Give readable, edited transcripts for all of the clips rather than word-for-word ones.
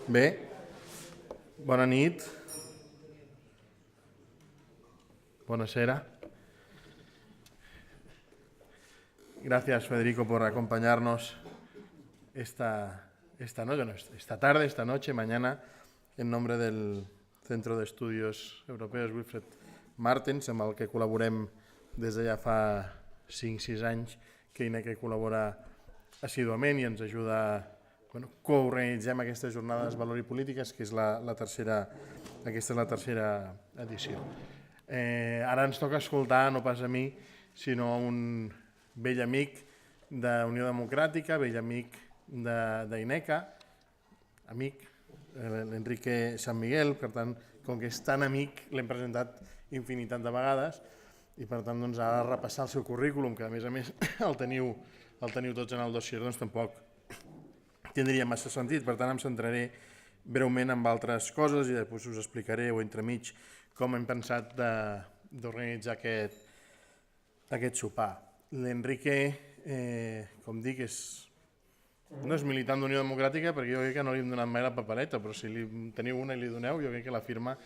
Bé, bona nit. Buonasera. Gracias, Federico, por acompañarnos esta tarde, esta noche, mañana, en nombre del Centro de Estudios Europeus Wilfred Martens, amb el que col·laborem des de ja fa 5-6 anys, que INECA col·labora assíduament i ens ajuda, coorganitzem aquestes jornades Valor i Polítiques, que és aquesta és la tercera edició. Ara ens toca escoltar, no pas a mi, sinó a un vell amic d'Unió Democràtica, vell amic d'INECA, amic, l'Enrique San Miguel. Per tant, com que és tan amic, l'hem presentat infinitat de vegades i per tant ha de repassar el seu currículum, que a més el teniu tots en el dossier, doncs tampoc tindria massa sentit. Per tant, em centraré breument en altres coses i després us explicaré, o entremig, com hem pensat d'organitzar aquest sopar. L'Enrique, com dic, no és militant d'Unió Democràtica, perquè jo crec que no li hem donat mai la papereta, però si teniu una i li doneu, jo crec que la firma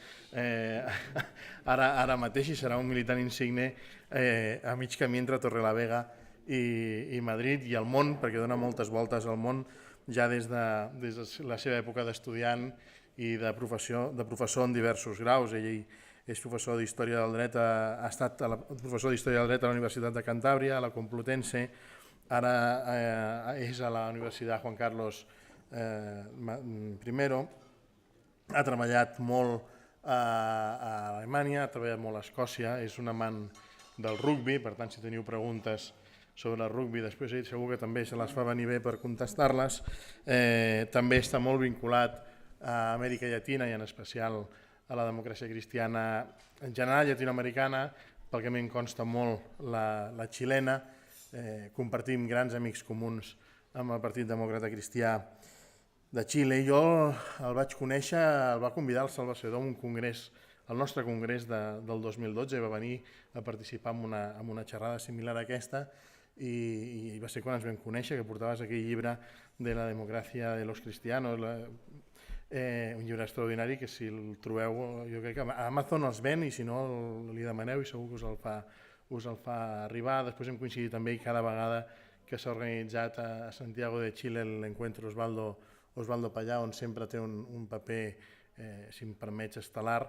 ara mateix, i serà un militant insigne a mig camí entre Torrelavega i Madrid i el món, perquè dona moltes voltes al món, ja des de la seva època d'estudiant i de professor en diversos graus. Ell és professor d'Història del Dret, ha estat professor d'Història del Dret a la Universitat de Cantàbria, a la Complutense, ara és a la Universitat Juan Carlos I, ha treballat molt a Alemanya, ha treballat molt a Escòcia, és un amant del rugbi, per tant, si teniu preguntes sobre el rugbi, després ell segur que també se les fa venir bé per contestar-les. També està molt vinculat a Amèrica Llatina i en especial a la democràcia cristiana en general, llatinoamericana, pel que em consta molt la xilena. Compartim grans amics comuns amb el Partit Demòcrata Cristià de Xile. Jo el vaig conèixer, el va convidar el Salva Sedó a un congrés, al nostre congrés del 2012, i va venir a participar en una xerrada similar a aquesta, i va ser quan ens vam conèixer, que portaves aquell llibre de la democràcia de los cristianos, un llibre extraordinari que si el trobeu, jo crec que a Amazon els ven, i si no li demaneu i segur que us el fa arribar. Després hem coincidit també cada vegada que s'ha organitzat a Santiago de Chile l'encuentro Osvaldo Pallà, on sempre té un paper, si em permets, estel·lar,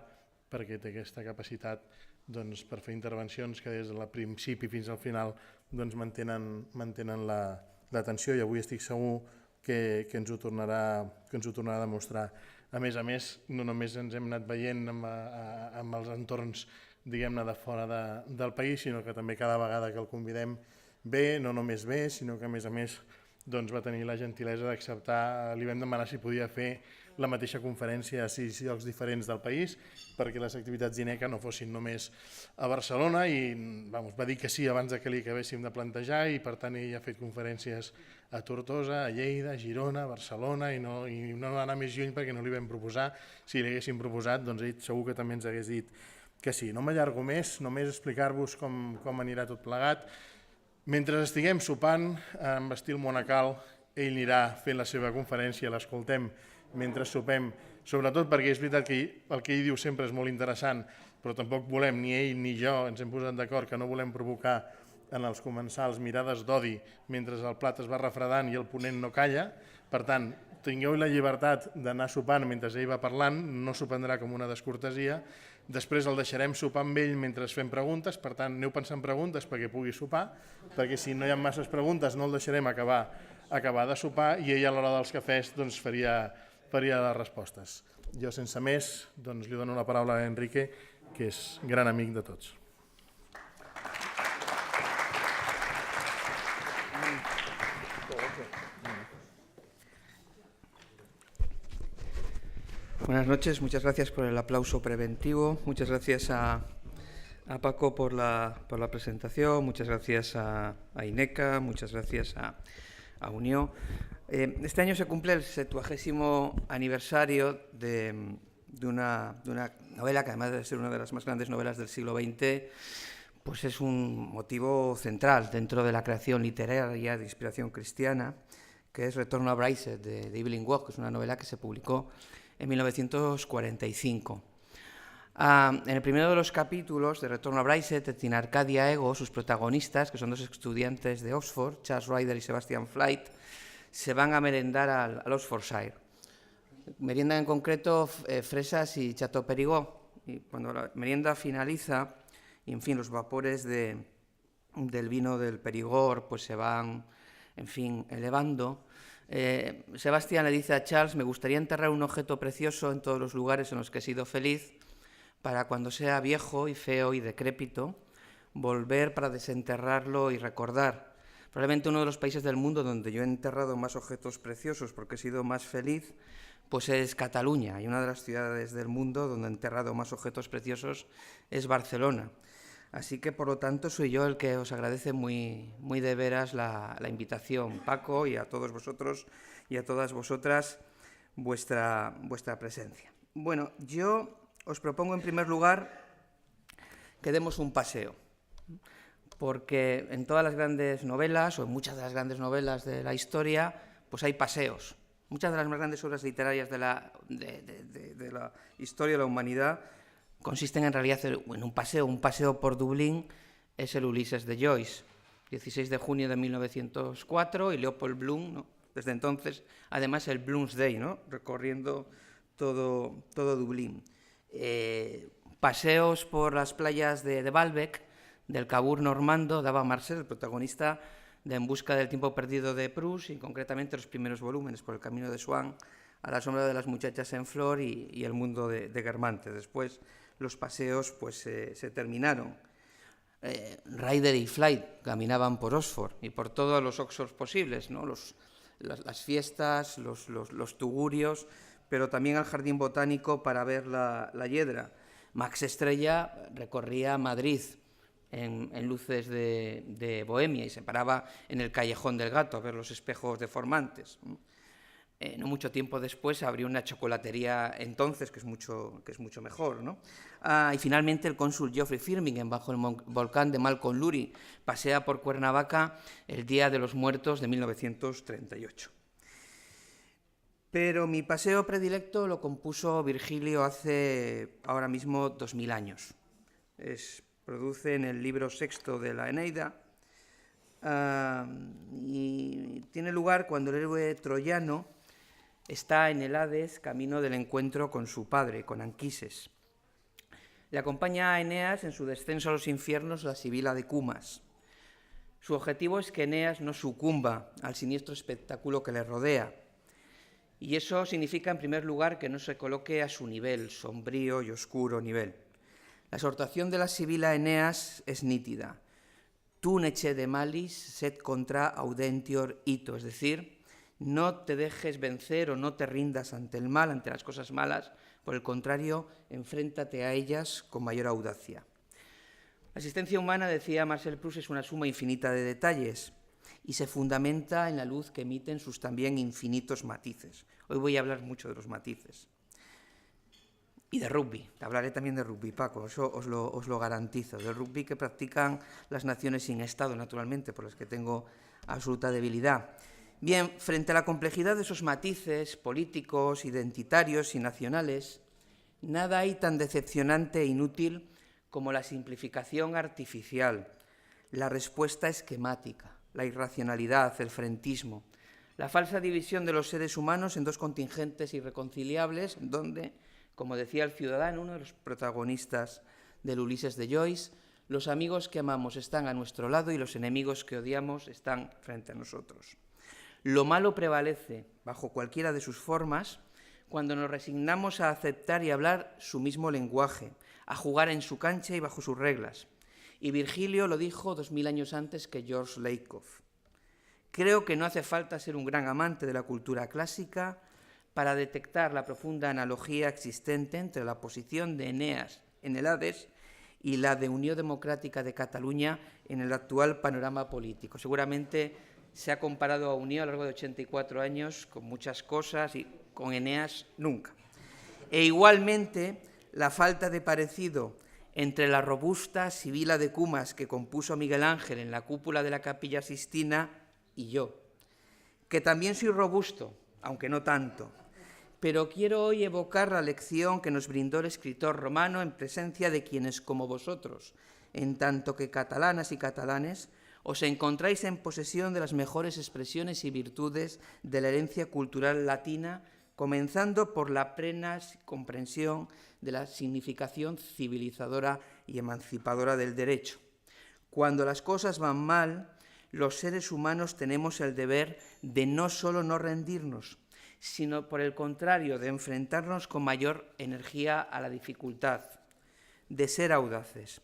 perquè té aquesta capacitat per fer intervencions que des del principi fins al final mantenen l'atenció, i avui estic segur que ens ho tornarà a demostrar. A més, no només ens hem anat veient amb els entorns, diguem-ne, de fora del país, sinó que també cada vegada que el convidem ve, no només ve, sinó que a més va tenir la gentilesa d'acceptar. Li vam demanar si podia fer la mateixa conferència a 6 llocs diferents del país, perquè les activitats d'INECA no fossin només a Barcelona, i va dir que sí abans que li acabéssim de plantejar, i per tant ell ha fet conferències a Tortosa, a Lleida, a Girona, a Barcelona, i no va anar més lluny perquè no li vam proposar. Si li haguéssim proposat, doncs ell segur que també ens hagués dit que sí. No m'allargo més, només explicar-vos com anirà tot plegat. Mentre estiguem sopant amb estil monacal, ell anirà fent la seva conferència, l'escoltem mentre sopem, sobretot perquè és veritat que el que ell diu sempre és molt interessant, però tampoc volem, ni ell ni jo ens hem posat d'acord, que no volem provocar en els comensals mirades d'odi mentre el plat es va refredant i el ponent no calla. Per tant, tingueu la llibertat d'anar sopant mentre ell va parlant, no s'ho prendrà com una descortesia. Després el deixarem sopar amb ell mentre fem preguntes, per tant, aneu pensant preguntes perquè pugui sopar, perquè si no hi ha masses preguntes no el deixarem acabar de sopar, i ell a l'hora dels cafès faria les respostes. Jo, sense més, li dono la paraula a Enrique, que és gran amic de tots. Buenas noches, muchas gracias por el aplauso preventivo, muchas gracias a Paco por la presentación, muchas gracias a INECA, muchas gracias a Unió. Este año se cumple el 70º aniversario de una novela que, además de ser una de las más grandes novelas del siglo XX, pues es un motivo central dentro de la creación literaria de inspiración cristiana, que es Retorno a Braiset, de Evelyn Waugh, que es una novela que se publicó en 1945. En el primero de los capítulos de Retorno a Braiset, en Arcadia Ego, sus protagonistas, que son dos estudiantes de Oxford, Charles Ryder y Sebastian Flyte, se van a merendar al Oxfordshire. Meriendan en concreto fresas y Chateau Perigord. Y cuando la merienda finaliza, y en fin, los vapores del vino del Perigord pues se van, en fin, elevando, Sebastian le dice a Charles: me gustaría enterrar un objeto precioso en todos los lugares en los que he sido feliz, para cuando sea viejo y feo y decrépito, volver para desenterrarlo y recordar. Probablemente uno de los países del mundo donde yo he enterrado más objetos preciosos porque he sido más feliz, pues es Cataluña, y una de las ciudades del mundo donde he enterrado más objetos preciosos es Barcelona. Así que, por lo tanto, soy yo el que os agradece muy de veras la invitación, Paco, y a todos vosotros y a todas vosotras vuestra presencia. Bueno, yo os propongo en primer lugar que demos un paseo, porque en todas las grandes novelas, o en muchas de las grandes novelas de la historia, pues hay paseos. Muchas de las más grandes obras literarias de la historia de la humanidad consisten en realidad en un paseo por Dublín. Es el Ulises de Joyce, 16 de junio de 1904, y Leopold Bloom, ¿no? Desde entonces, además, el Bloomsday, ¿no? Recorriendo todo Dublín. Paseos por las playas de Baalbek, del Cabourg normando, daba Marcel, el protagonista de En busca del tiempo perdido de Proust, y concretamente los primeros volúmenes, Por el camino de Swann, A la sombra de las muchachas en flor y El mundo de Guermantes. Después los paseos pues se terminaron. Ryder y Flyte caminaban por Oxford y por todos los Oxfords posibles, ¿no? Las fiestas, los tugurios, pero también al jardín botánico para ver la hiedra. Max Estrella recorría Madrid en luces de Bohemia y se paraba en el Callejón del Gato a ver los espejos deformantes. No mucho tiempo después abrió una chocolatería entonces, que es mucho mejor, ¿no? Y finalmente el cónsul Geoffrey Firmingen, bajo el volcán de Malcolm Lowry, pasea por Cuernavaca el Día de los Muertos de 1938. Pero mi paseo predilecto lo compuso Virgilio hace ahora mismo 2000 años. Produce en el libro sexto de la Eneida, y tiene lugar cuando el héroe troyano está en el Hades, camino del encuentro con su padre, con Anquises. Le acompaña a Eneas en su descenso a los infiernos la Sibila de Cumas. Su objetivo es que Eneas no sucumba al siniestro espectáculo que le rodea. Y eso significa, en primer lugar, que no se coloque a su nivel, sombrío y oscuro nivel. La exhortación de la Sibila a Eneas es nítida. Tu nece de malis sed contra audentior ito, es decir, no te dejes vencer o no te rindas ante el mal, ante las cosas malas, por el contrario, enfréntate a ellas con mayor audacia. La existencia humana, decía Marcel Proust, es una suma infinita de detalles y se fundamenta en la luz que emiten sus también infinitos matices. Hoy voy a hablar mucho de los matices. Y de rugby, hablaré también de rugby, Paco, eso os lo garantizo, del rugby que practican las naciones sin Estado, naturalmente, por las que tengo absoluta debilidad. Bien, frente a la complejidad de esos matices políticos, identitarios y nacionales, nada hay tan decepcionante e inútil como la simplificación artificial, la respuesta esquemática, la irracionalidad, el frentismo, la falsa división de los seres humanos en dos contingentes irreconciliables, donde, como decía el Ciudadano, uno de los protagonistas del Ulises de Joyce, los amigos que amamos están a nuestro lado y los enemigos que odiamos están frente a nosotros. Lo malo prevalece, bajo cualquiera de sus formas, cuando nos resignamos a aceptar y hablar su mismo lenguaje, a jugar en su cancha y bajo sus reglas. Y Virgilio lo dijo 2000 años antes que George Lakoff. Creo que no hace falta ser un gran amante de la cultura clásica para detectar la profunda analogía existente entre la posición de Eneas en el Hades y la de Unió Democrática de Cataluña en el actual panorama político. Seguramente se ha comparado a Unió a lo largo de 84 años con muchas cosas y con Eneas nunca. E igualmente la falta de parecido entre la robusta Sibila de Cumas que compuso Miguel Ángel en la cúpula de la Capilla Sistina y yo, que también soy robusto, aunque no tanto, pero quiero hoy evocar la lección que nos brindó el escritor romano en presencia de quienes, como vosotros, en tanto que catalanas y catalanes, os encontráis en posesión de las mejores expresiones y virtudes de la herencia cultural latina, comenzando por la plena comprensión de la significación civilizadora y emancipadora del derecho. Cuando las cosas van mal, los seres humanos tenemos el deber de no solo no rendirnos, sino por el contrario, de enfrentarnos con mayor energía a la dificultad, de ser audaces.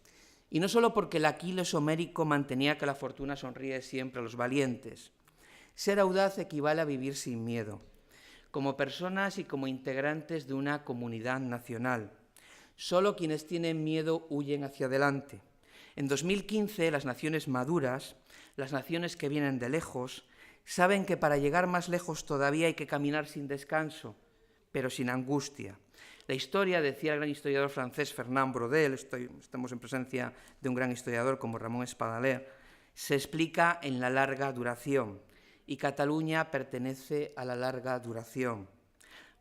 Y no solo porque el Aquiles homérico mantenía que la fortuna sonríe siempre a los valientes. Ser audaz equivale a vivir sin miedo, como personas y como integrantes de una comunidad nacional. Solo quienes tienen miedo huyen hacia adelante. En 2015, las naciones maduras, las naciones que vienen de lejos, saben que para llegar más lejos todavía hay que caminar sin descanso, pero sin angustia. La historia, decía el gran historiador francés Fernand Braudel, estamos en presencia de un gran historiador como Ramón Espadaler, se explica en la larga duración, y Cataluña pertenece a la larga duración.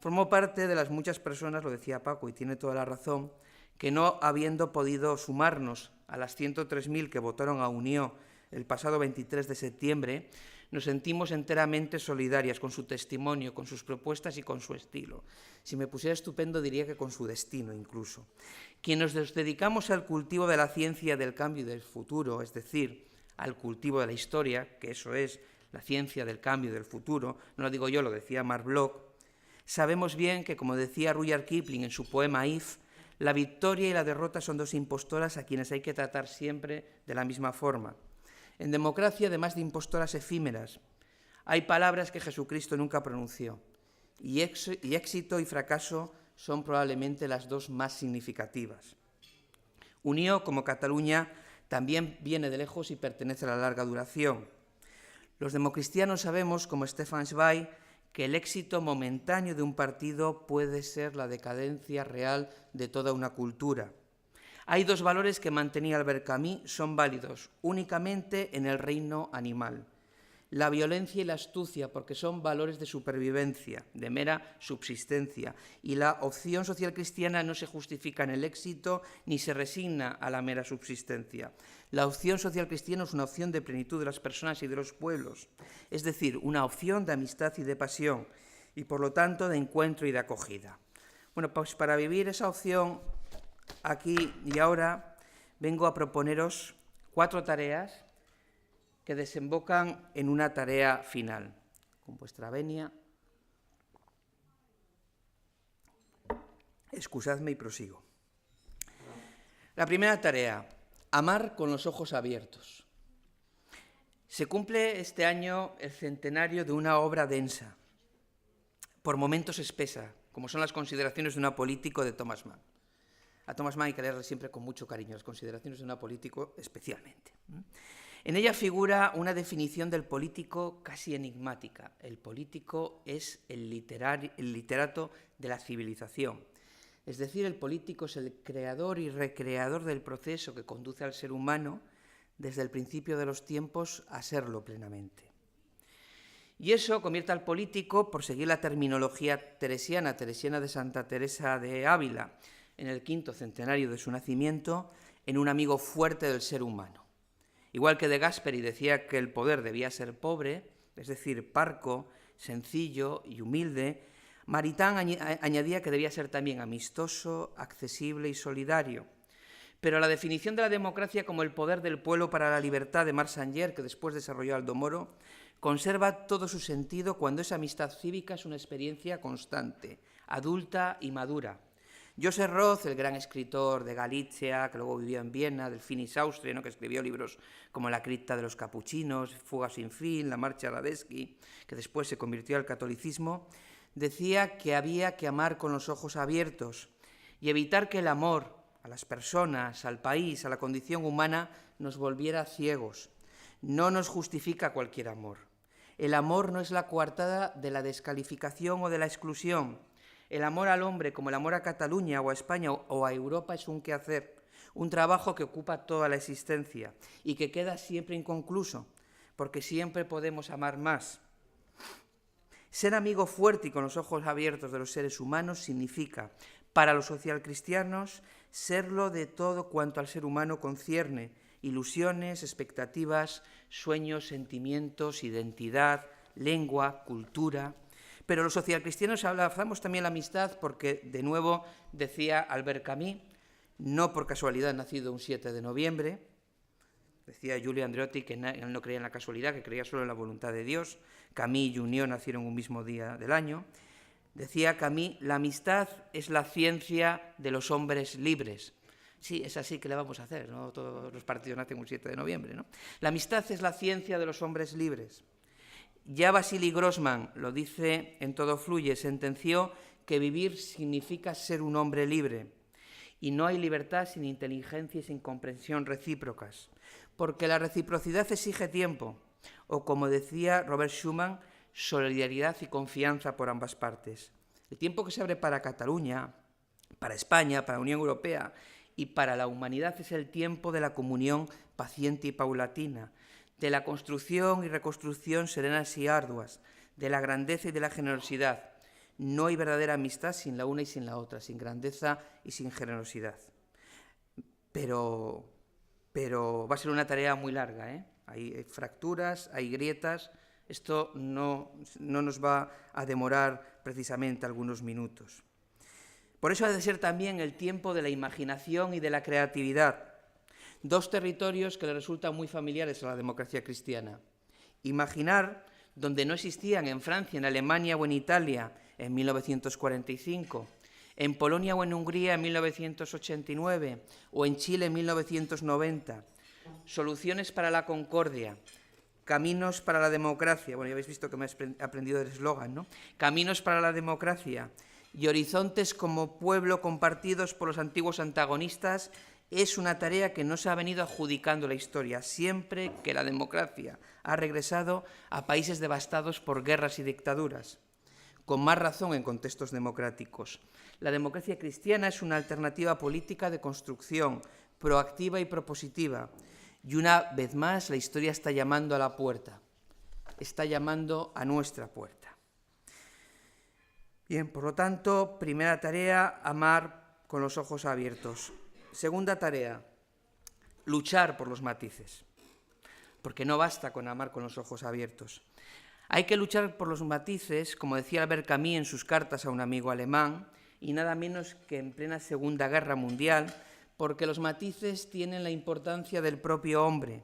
Formó parte de las muchas personas, lo decía Paco, y tiene toda la razón, que no habiendo podido sumarnos a las 103.000 que votaron a Unió el pasado 23 de septiembre, nos sentimos enteramente solidarias con su testimonio, con sus propuestas y con su estilo. Si me pusiera estupendo, diría que con su destino incluso. Quienes nos dedicamos al cultivo de la ciencia del cambio y del futuro, es decir, al cultivo de la historia, que eso es la ciencia del cambio y del futuro, no lo digo yo, lo decía Mark Bloch, sabemos bien que, como decía Rudyard Kipling en su poema If, la victoria y la derrota son dos impostoras a quienes hay que tratar siempre de la misma forma. En democracia, además de impostoras efímeras, hay palabras que Jesucristo nunca pronunció, y éxito y fracaso son probablemente las dos más significativas. Unió, como Cataluña, también viene de lejos y pertenece a la larga duración. Los democristianos sabemos, como Stefan Zweig, que el éxito momentáneo de un partido puede ser la decadencia real de toda una cultura. Hay dos valores que mantenía Albert Camus, son válidos únicamente en el reino animal. La violencia y la astucia, porque son valores de supervivencia, de mera subsistencia, y la opción social cristiana no se justifica en el éxito ni se resigna a la mera subsistencia. La opción social cristiana es una opción de plenitud de las personas y de los pueblos, es decir, una opción de amistad y de pasión, y por lo tanto de encuentro y de acogida. Bueno, pues para vivir esa opción, aquí y ahora vengo a proponeros 4 tareas que desembocan en una tarea final. Con vuestra venia, excusadme y prosigo. La primera tarea, amar con los ojos abiertos. Se cumple este año el centenario de una obra densa, por momentos espesa, como son las consideraciones de un apolítico de Thomas Mann. A Thomas Mann hay que leerle siempre con mucho cariño, las consideraciones de un apolítico especialmente. En ella figura una definición del político casi enigmática. El político es el literato de la civilización. Es decir, el político es el creador y recreador del proceso que conduce al ser humano desde el principio de los tiempos a serlo plenamente. Y eso convierte al político, por seguir la terminología teresiana de Santa Teresa de Ávila, en el 5º centenario de su nacimiento, en un amigo fuerte del ser humano. Igual que De Gasperi decía que el poder debía ser pobre, es decir, parco, sencillo y humilde, Maritain añadía que debía ser también amistoso, accesible y solidario. Pero la definición de la democracia como el poder del pueblo para la libertad de Marsanger, que después desarrolló Aldo Moro, conserva todo su sentido cuando esa amistad cívica es una experiencia constante, adulta y madura. Joseph Roth, el gran escritor de Galicia, que luego vivió en Viena, del Finis Austria, que escribió libros como La cripta de los capuchinos, Fuga sin fin, La marcha a Radetzky, que después se convirtió al catolicismo, decía que había que amar con los ojos abiertos y evitar que el amor a las personas, al país, a la condición humana, nos volviera ciegos. No nos justifica cualquier amor. El amor no es la coartada de la descalificación o de la exclusión. El amor al hombre, como el amor a Cataluña o a España o a Europa, es un quehacer, un trabajo que ocupa toda la existencia y que queda siempre inconcluso, porque siempre podemos amar más. Ser amigo fuerte y con los ojos abiertos de los seres humanos significa, para los socialcristianos, serlo de todo cuanto al ser humano concierne: ilusiones, expectativas, sueños, sentimientos, identidad, lengua, cultura. Pero los socialcristianos abrazamos también la amistad porque, de nuevo, decía Albert Camus, no por casualidad nacido un 7 de noviembre, decía Giulio Andreotti que él no creía en la casualidad, que creía solo en la voluntad de Dios. Camus y Junio nacieron un mismo día del año. Decía Camus, la amistad es la ciencia de los hombres libres. Sí, es así que le vamos a hacer, no todos los partidos nacen un 7 de noviembre, ¿no? La amistad es la ciencia de los hombres libres. Ya Vasily Grossman, lo dice en Todo Fluye, sentenció que vivir significa ser un hombre libre. Y no hay libertad sin inteligencia y sin comprensión recíprocas, porque la reciprocidad exige tiempo, o como decía Robert Schuman, solidaridad y confianza por ambas partes. El tiempo que se abre para Cataluña, para España, para la Unión Europea y para la humanidad es el tiempo de la comunión paciente y paulatina, de la construcción y reconstrucción serenas y arduas, de la grandeza y de la generosidad. No hay verdadera amistad sin la una y sin la otra, sin grandeza y sin generosidad. Pero va a ser una tarea muy larga, ¿eh? Hay fracturas, hay grietas. Esto no nos va a demorar precisamente algunos minutos. Por eso ha de ser también el tiempo de la imaginación y de la creatividad. Dos territorios que le resultan muy familiares a la democracia cristiana. Imaginar donde no existían en Francia, en Alemania o en Italia en 1945, en Polonia o en Hungría en 1989 o en Chile en 1990. Soluciones para la concordia, caminos para la democracia. Bueno, ya habéis visto que me he aprendido el eslogan, ¿no? Caminos para la democracia y horizontes como pueblo compartidos por los antiguos antagonistas es una tarea que no se ha venido adjudicando la historia, siempre que la democracia ha regresado a países devastados por guerras y dictaduras, con más razón en contextos democráticos. La democracia cristiana es una alternativa política de construcción, proactiva y propositiva. Y una vez más, la historia está llamando a la puerta, está llamando a nuestra puerta. Bien, por lo tanto, primera tarea, amar con los ojos abiertos. Segunda tarea, luchar por los matices, porque no basta con amar con los ojos abiertos. Hay que luchar por los matices, como decía Albert Camus en sus cartas a un amigo alemán, y nada menos que en plena Segunda Guerra Mundial, porque los matices tienen la importancia del propio hombre.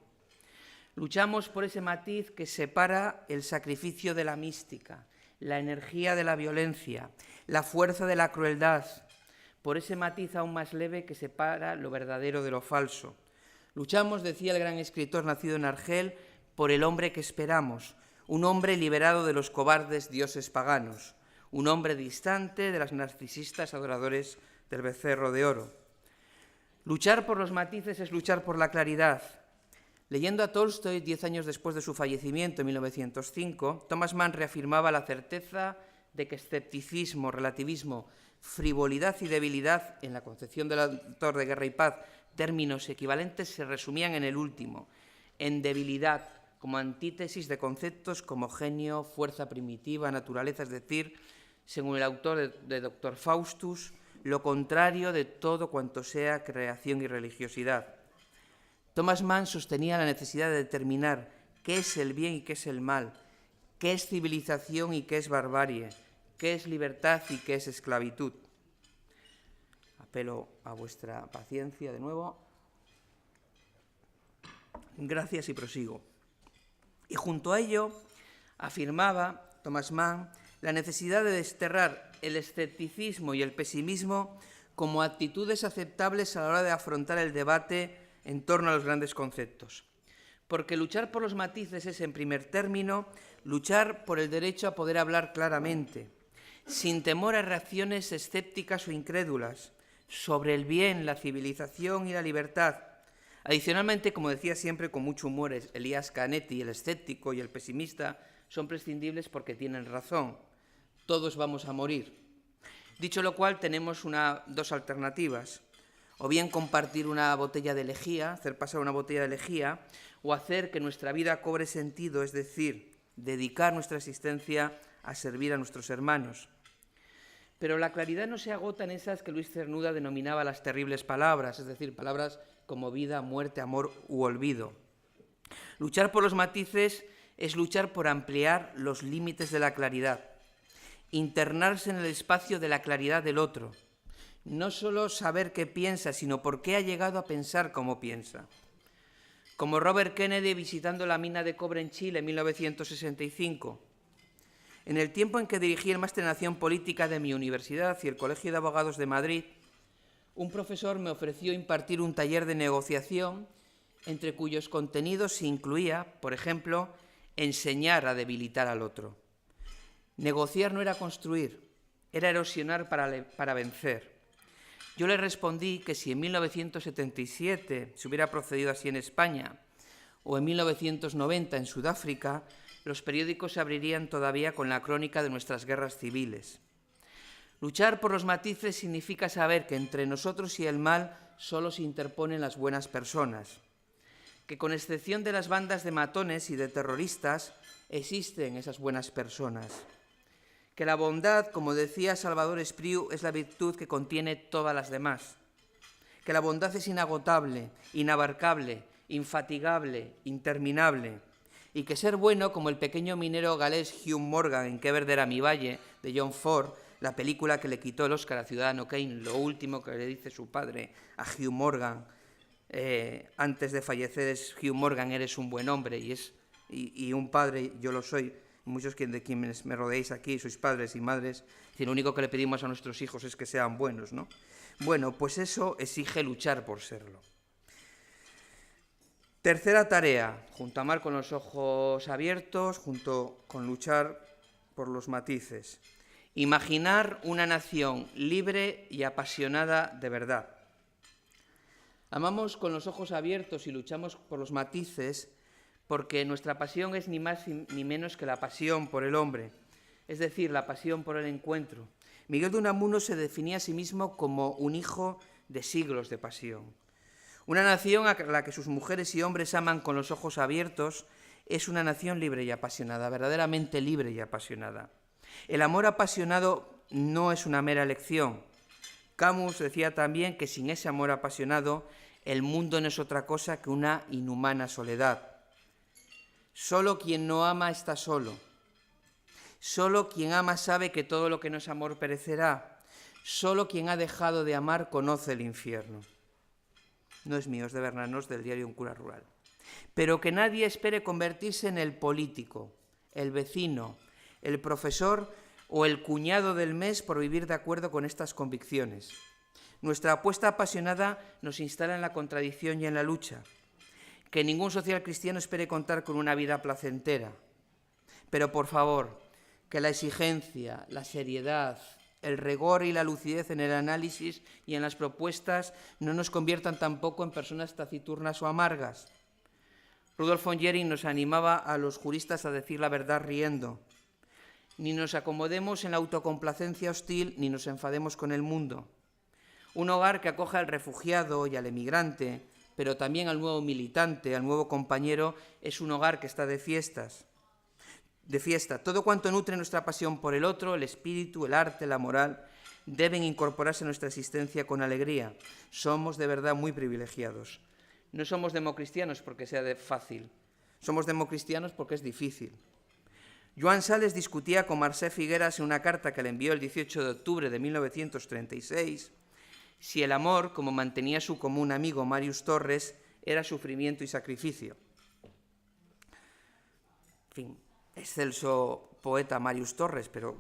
Luchamos por ese matiz que separa el sacrificio de la mística, la energía de la violencia, la fuerza de la crueldad, por ese matiz aún más leve que separa lo verdadero de lo falso. Luchamos, decía el gran escritor nacido en Argel, por el hombre que esperamos, un hombre liberado de los cobardes dioses paganos, un hombre distante de las narcisistas adoradores del becerro de oro. Luchar por los matices es luchar por la claridad. Leyendo a Tolstoy 10 años después de su fallecimiento, en 1905, Thomas Mann reafirmaba la certeza de que escepticismo, relativismo, frivolidad y debilidad, en la concepción del autor de Guerra y Paz, términos equivalentes, se resumían en el último, en debilidad, como antítesis de conceptos como genio, fuerza primitiva, naturaleza, es decir, según el autor de Dr. Faustus, lo contrario de todo cuanto sea creación y religiosidad. Thomas Mann sostenía la necesidad de determinar qué es el bien y qué es el mal, qué es civilización y qué es barbarie, qué es libertad y qué es esclavitud. Apelo a vuestra paciencia de nuevo. Gracias y prosigo. Y junto a ello afirmaba Thomas Mann la necesidad de desterrar el escepticismo y el pesimismo como actitudes aceptables a la hora de afrontar el debate en torno a los grandes conceptos. Porque luchar por los matices es, en primer término, luchar por el derecho a poder hablar claramente, sin temor a reacciones escépticas o incrédulas, sobre el bien, la civilización y la libertad. Adicionalmente, como decía siempre con mucho humor Elias Canetti, el escéptico y el pesimista son prescindibles porque tienen razón. Todos vamos a morir. Dicho lo cual, tenemos dos alternativas. O bien compartir una botella de lejía, hacer pasar una botella de lejía, o hacer que nuestra vida cobre sentido, es decir, dedicar nuestra existencia a servir a nuestros hermanos. Pero la claridad no se agota en esas que Luis Cernuda denominaba las terribles palabras, es decir, palabras como vida, muerte, amor u olvido. Luchar por los matices es luchar por ampliar los límites de la claridad, internarse en el espacio de la claridad del otro, no solo saber qué piensa, sino por qué ha llegado a pensar como piensa. Como Robert Kennedy visitando la mina de cobre en Chile en 1965. En el tiempo en que dirigí el máster en acción política de mi universidad y el Colegio de Abogados de Madrid, un profesor me ofreció impartir un taller de negociación entre cuyos contenidos se incluía, por ejemplo, enseñar a debilitar al otro. Negociar no era construir, era erosionar para vencer. Yo le respondí que si en 1977 se hubiera procedido así en España o en 1990 en Sudáfrica, los periódicos se abrirían todavía con la crónica de nuestras guerras civiles. Luchar por los matices significa saber que entre nosotros y el mal solo se interponen las buenas personas, que con excepción de las bandas de matones y de terroristas existen esas buenas personas, que la bondad, como decía Salvador Espriu, es la virtud que contiene todas las demás, que la bondad es inagotable, inabarcable, infatigable, interminable, y que ser bueno, como el pequeño minero galés Hugh Morgan en Qué verde era mi valle, de John Ford, la película que le quitó el Oscar a Ciudadano Kane, lo último que le dice su padre a Hugh Morgan antes de fallecer es: Hugh Morgan, eres un buen hombre, y un padre, yo lo soy, muchos de quienes me rodeáis aquí sois padres y madres, y lo único que le pedimos a nuestros hijos es que sean buenos, ¿no? Bueno, pues eso exige luchar por serlo. Tercera tarea, junto a amar con los ojos abiertos, junto con luchar por los matices. Imaginar una nación libre y apasionada de verdad. Amamos con los ojos abiertos y luchamos por los matices porque nuestra pasión es ni más ni menos que la pasión por el hombre, es decir, la pasión por el encuentro. Miguel de Unamuno se definía a sí mismo como un hijo de siglos de pasión. Una nación a la que sus mujeres y hombres aman con los ojos abiertos es una nación libre y apasionada, verdaderamente libre y apasionada. El amor apasionado no es una mera elección. Camus decía también que sin ese amor apasionado el mundo no es otra cosa que una inhumana soledad. Solo quien no ama está solo. Solo quien ama sabe que todo lo que no es amor perecerá. Solo quien ha dejado de amar conoce el infierno. No es mío, es de Bernanos, del diario Un cura rural. Pero que nadie espere convertirse en el político, el vecino, el profesor o el cuñado del mes por vivir de acuerdo con estas convicciones. Nuestra apuesta apasionada nos instala en la contradicción y en la lucha. Que ningún social cristiano espere contar con una vida placentera. Pero, por favor, que la exigencia, la seriedad, el rigor y la lucidez en el análisis y en las propuestas no nos conviertan tampoco en personas taciturnas o amargas. Rudolf von Jhering nos animaba a los juristas a decir la verdad riendo. Ni nos acomodemos en la autocomplacencia hostil, ni nos enfademos con el mundo. Un hogar que acoja al refugiado y al emigrante, pero también al nuevo militante, al nuevo compañero, es un hogar que está de fiesta. Todo cuanto nutre nuestra pasión por el otro, el espíritu, el arte, la moral, deben incorporarse a nuestra existencia con alegría. Somos de verdad muy privilegiados. No somos democristianos porque sea fácil, somos democristianos porque es difícil. Joan Sales discutía con Marcé Figueras en una carta que le envió el 18 de octubre de 1936 si el amor, como mantenía su común amigo Marius Torres, era sufrimiento y sacrificio. En fin, excelso poeta Marius Torres, pero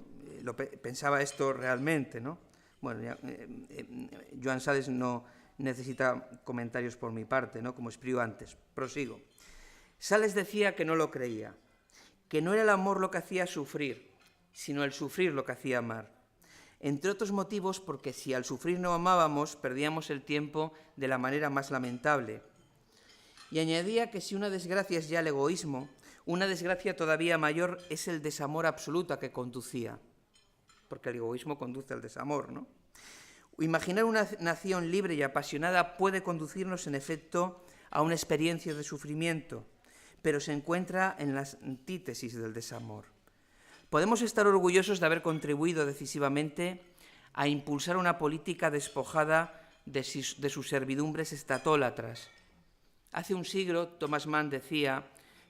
pensaba esto realmente, ¿no? Bueno, Joan Sales no necesita comentarios por mi parte, ¿no? Como escribió antes. Prosigo. Sales decía que no lo creía, que no era el amor lo que hacía sufrir, sino el sufrir lo que hacía amar. Entre otros motivos porque si al sufrir no amábamos, perdíamos el tiempo de la manera más lamentable. Y añadía que si una desgracia es ya el egoísmo, una desgracia todavía mayor es el desamor absoluto a que conducía, porque el egoísmo conduce al desamor, ¿no? Imaginar una nación libre y apasionada puede conducirnos, en efecto, a una experiencia de sufrimiento, pero se encuentra en las antítesis del desamor. Podemos estar orgullosos de haber contribuido decisivamente a impulsar una política despojada de sus servidumbres estatólatras. Hace un siglo, Thomas Mann decía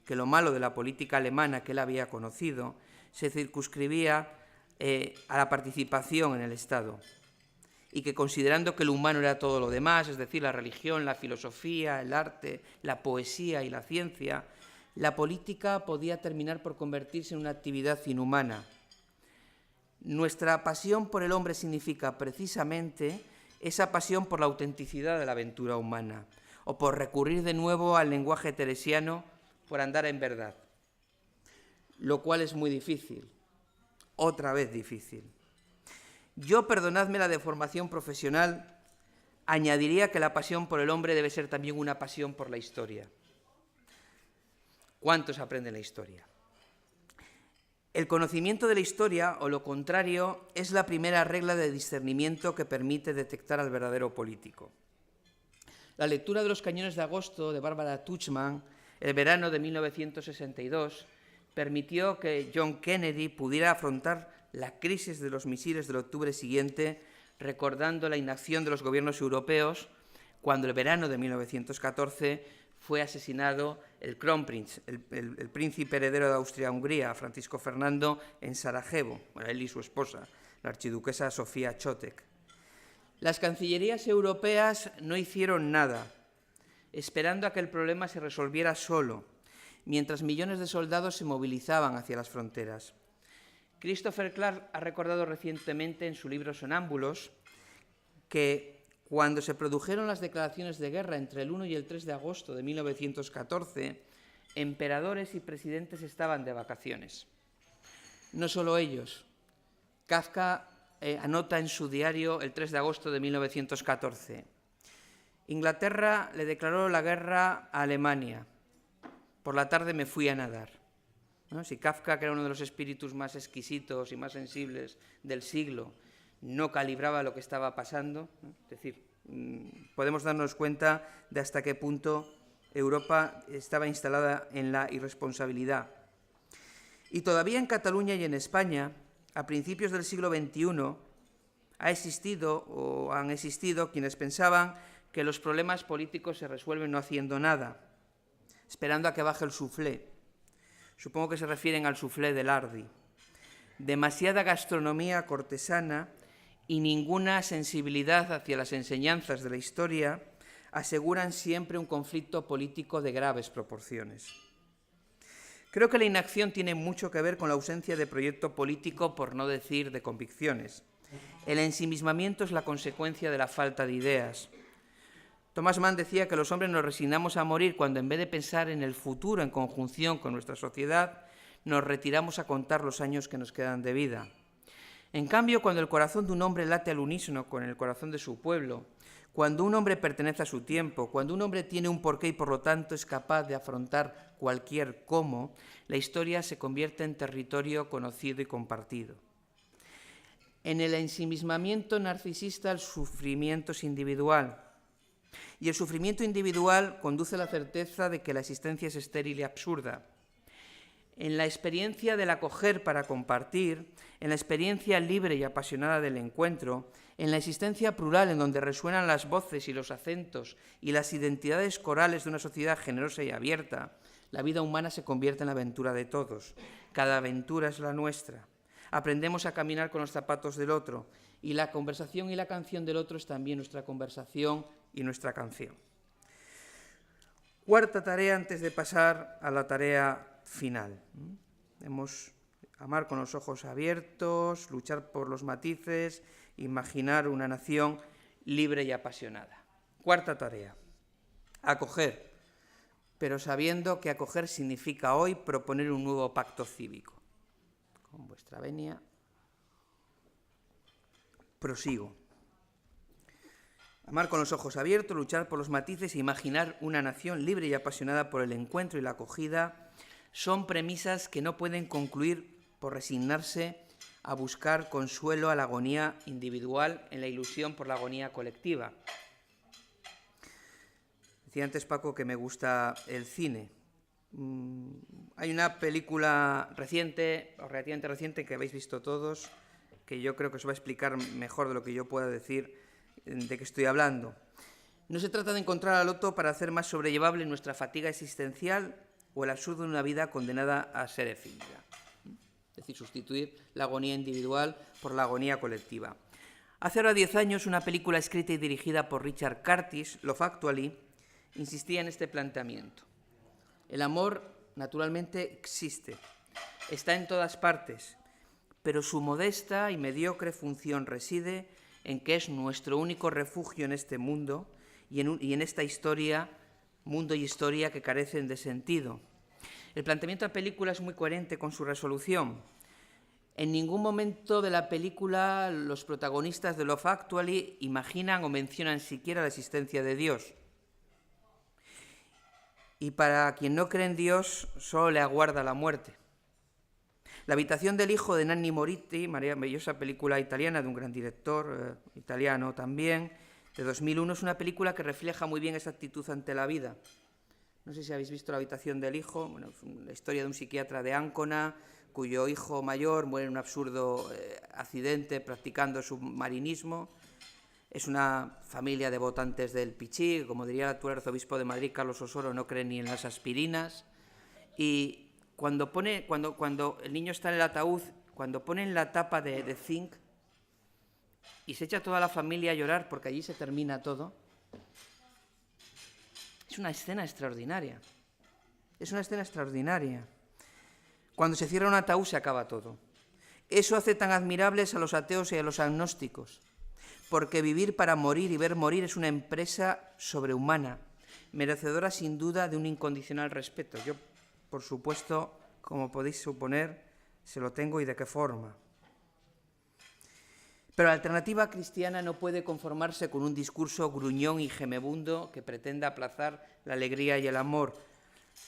que lo malo de la política alemana que él había conocido se circunscribía a la participación en el Estado, y que considerando que lo humano era todo lo demás, es decir, la religión, la filosofía, el arte, la poesía y la ciencia, la política podía terminar por convertirse en una actividad inhumana. Nuestra pasión por el hombre significa precisamente esa pasión por la autenticidad de la aventura humana, o por recurrir de nuevo al lenguaje teresiano, por andar en verdad, lo cual es muy difícil, otra vez difícil. Yo, perdonadme la deformación profesional, añadiría que la pasión por el hombre debe ser también una pasión por la historia. ¿Cuántos aprenden la historia? El conocimiento de la historia, o lo contrario, es la primera regla de discernimiento que permite detectar al verdadero político. La lectura de Los cañones de agosto de Barbara Tuchman, el verano de 1962, permitió que John Kennedy pudiera afrontar la crisis de los misiles del octubre siguiente, recordando la inacción de los gobiernos europeos cuando el verano de 1914 fue asesinado el Kronprinz, el príncipe heredero de Austria-Hungría, Francisco Fernando, en Sarajevo, él y su esposa, la archiduquesa Sofía Chotek. Las cancillerías europeas no hicieron nada, esperando a que el problema se resolviera solo, mientras millones de soldados se movilizaban hacia las fronteras. Christopher Clark ha recordado recientemente en su libro Sonámbulos que cuando se produjeron las declaraciones de guerra entre el 1 y el 3 de agosto de 1914, emperadores y presidentes estaban de vacaciones. No solo ellos. Kafka anota en su diario el 3 de agosto de 1914. Inglaterra le declaró la guerra a Alemania. Por la tarde me fui a nadar. ¿No? Si Kafka, que era uno de los espíritus más exquisitos y más sensibles del siglo, no calibraba lo que estaba pasando, ¿no? Es decir, podemos darnos cuenta de hasta qué punto Europa estaba instalada en la irresponsabilidad. Y todavía en Cataluña y en España, a principios del siglo XXI, han existido quienes pensaban que los problemas políticos se resuelven no haciendo nada, esperando a que baje el suflé. Supongo que se refieren al suflé de Lardi. Demasiada gastronomía cortesana y ninguna sensibilidad hacia las enseñanzas de la historia aseguran siempre un conflicto político de graves proporciones. Creo que la inacción tiene mucho que ver con la ausencia de proyecto político, por no decir de convicciones. El ensimismamiento es la consecuencia de la falta de ideas. Thomas Mann decía que los hombres nos resignamos a morir cuando, en vez de pensar en el futuro en conjunción con nuestra sociedad, nos retiramos a contar los años que nos quedan de vida. En cambio, cuando el corazón de un hombre late al unísono con el corazón de su pueblo, cuando un hombre pertenece a su tiempo, cuando un hombre tiene un porqué y por lo tanto es capaz de afrontar cualquier cómo, la historia se convierte en territorio conocido y compartido. En el ensimismamiento narcisista el sufrimiento es individual. Y el sufrimiento individual conduce a la certeza de que la existencia es estéril y absurda. En la experiencia del acoger para compartir, en la experiencia libre y apasionada del encuentro, en la existencia plural en donde resuenan las voces y los acentos y las identidades corales de una sociedad generosa y abierta, la vida humana se convierte en la aventura de todos. Cada aventura es la nuestra. Aprendemos a caminar con los zapatos del otro, y la conversación y la canción del otro es también nuestra conversación y nuestra canción. Cuarta tarea antes de pasar a la tarea final. Amar con los ojos abiertos, luchar por los matices, imaginar una nación libre y apasionada. Cuarta tarea, acoger, pero sabiendo que acoger significa hoy proponer un nuevo pacto cívico. Con vuestra venia, prosigo. Amar con los ojos abiertos, luchar por los matices e imaginar una nación libre y apasionada por el encuentro y la acogida son premisas que no pueden concluir por resignarse a buscar consuelo a la agonía individual en la ilusión por la agonía colectiva. Decía antes Paco que me gusta el cine. Hay una película reciente, o relativamente reciente, que habéis visto todos, que yo creo que os va a explicar mejor de lo que yo pueda decir de qué estoy hablando. No se trata de encontrar al loto para hacer más sobrellevable nuestra fatiga existencial o el absurdo de una vida condenada a ser efímera. Es decir, sustituir la agonía individual por la agonía colectiva. Hace ahora 10 años, una película escrita y dirigida por Richard Curtis, Love Actually, insistía en este planteamiento. El amor, naturalmente, existe, está en todas partes, pero su modesta y mediocre función reside en que es nuestro único refugio en este mundo y en esta historia, mundo y historia que carecen de sentido. El planteamiento de la película es muy coherente con su resolución. En ningún momento de la película los protagonistas de Love Actually imaginan o mencionan siquiera la existencia de Dios. Y para quien no cree en Dios, solo le aguarda la muerte. La habitación del hijo de Nanni Moretti, maravillosa película italiana de un gran director italiano también, de 2001, es una película que refleja muy bien esa actitud ante la vida. No sé si habéis visto La habitación del hijo, bueno, es la historia de un psiquiatra de Ancona, cuyo hijo mayor muere en un absurdo accidente practicando submarinismo. Es una familia de votantes del Pichí, como diría el actual arzobispo de Madrid, Carlos Osoro, no cree ni en las aspirinas. Y cuando el niño está en el ataúd, cuando ponen la tapa de zinc y se echa toda la familia a llorar porque allí se termina todo, es una escena extraordinaria. Es una escena extraordinaria. Cuando se cierra un ataúd se acaba todo. Eso hace tan admirables a los ateos y a los agnósticos, porque vivir para morir y ver morir es una empresa sobrehumana, merecedora sin duda de un incondicional respeto. Yo, por supuesto, como podéis suponer, se lo tengo y de qué forma. Pero la alternativa cristiana no puede conformarse con un discurso gruñón y gemebundo que pretenda aplazar la alegría y el amor,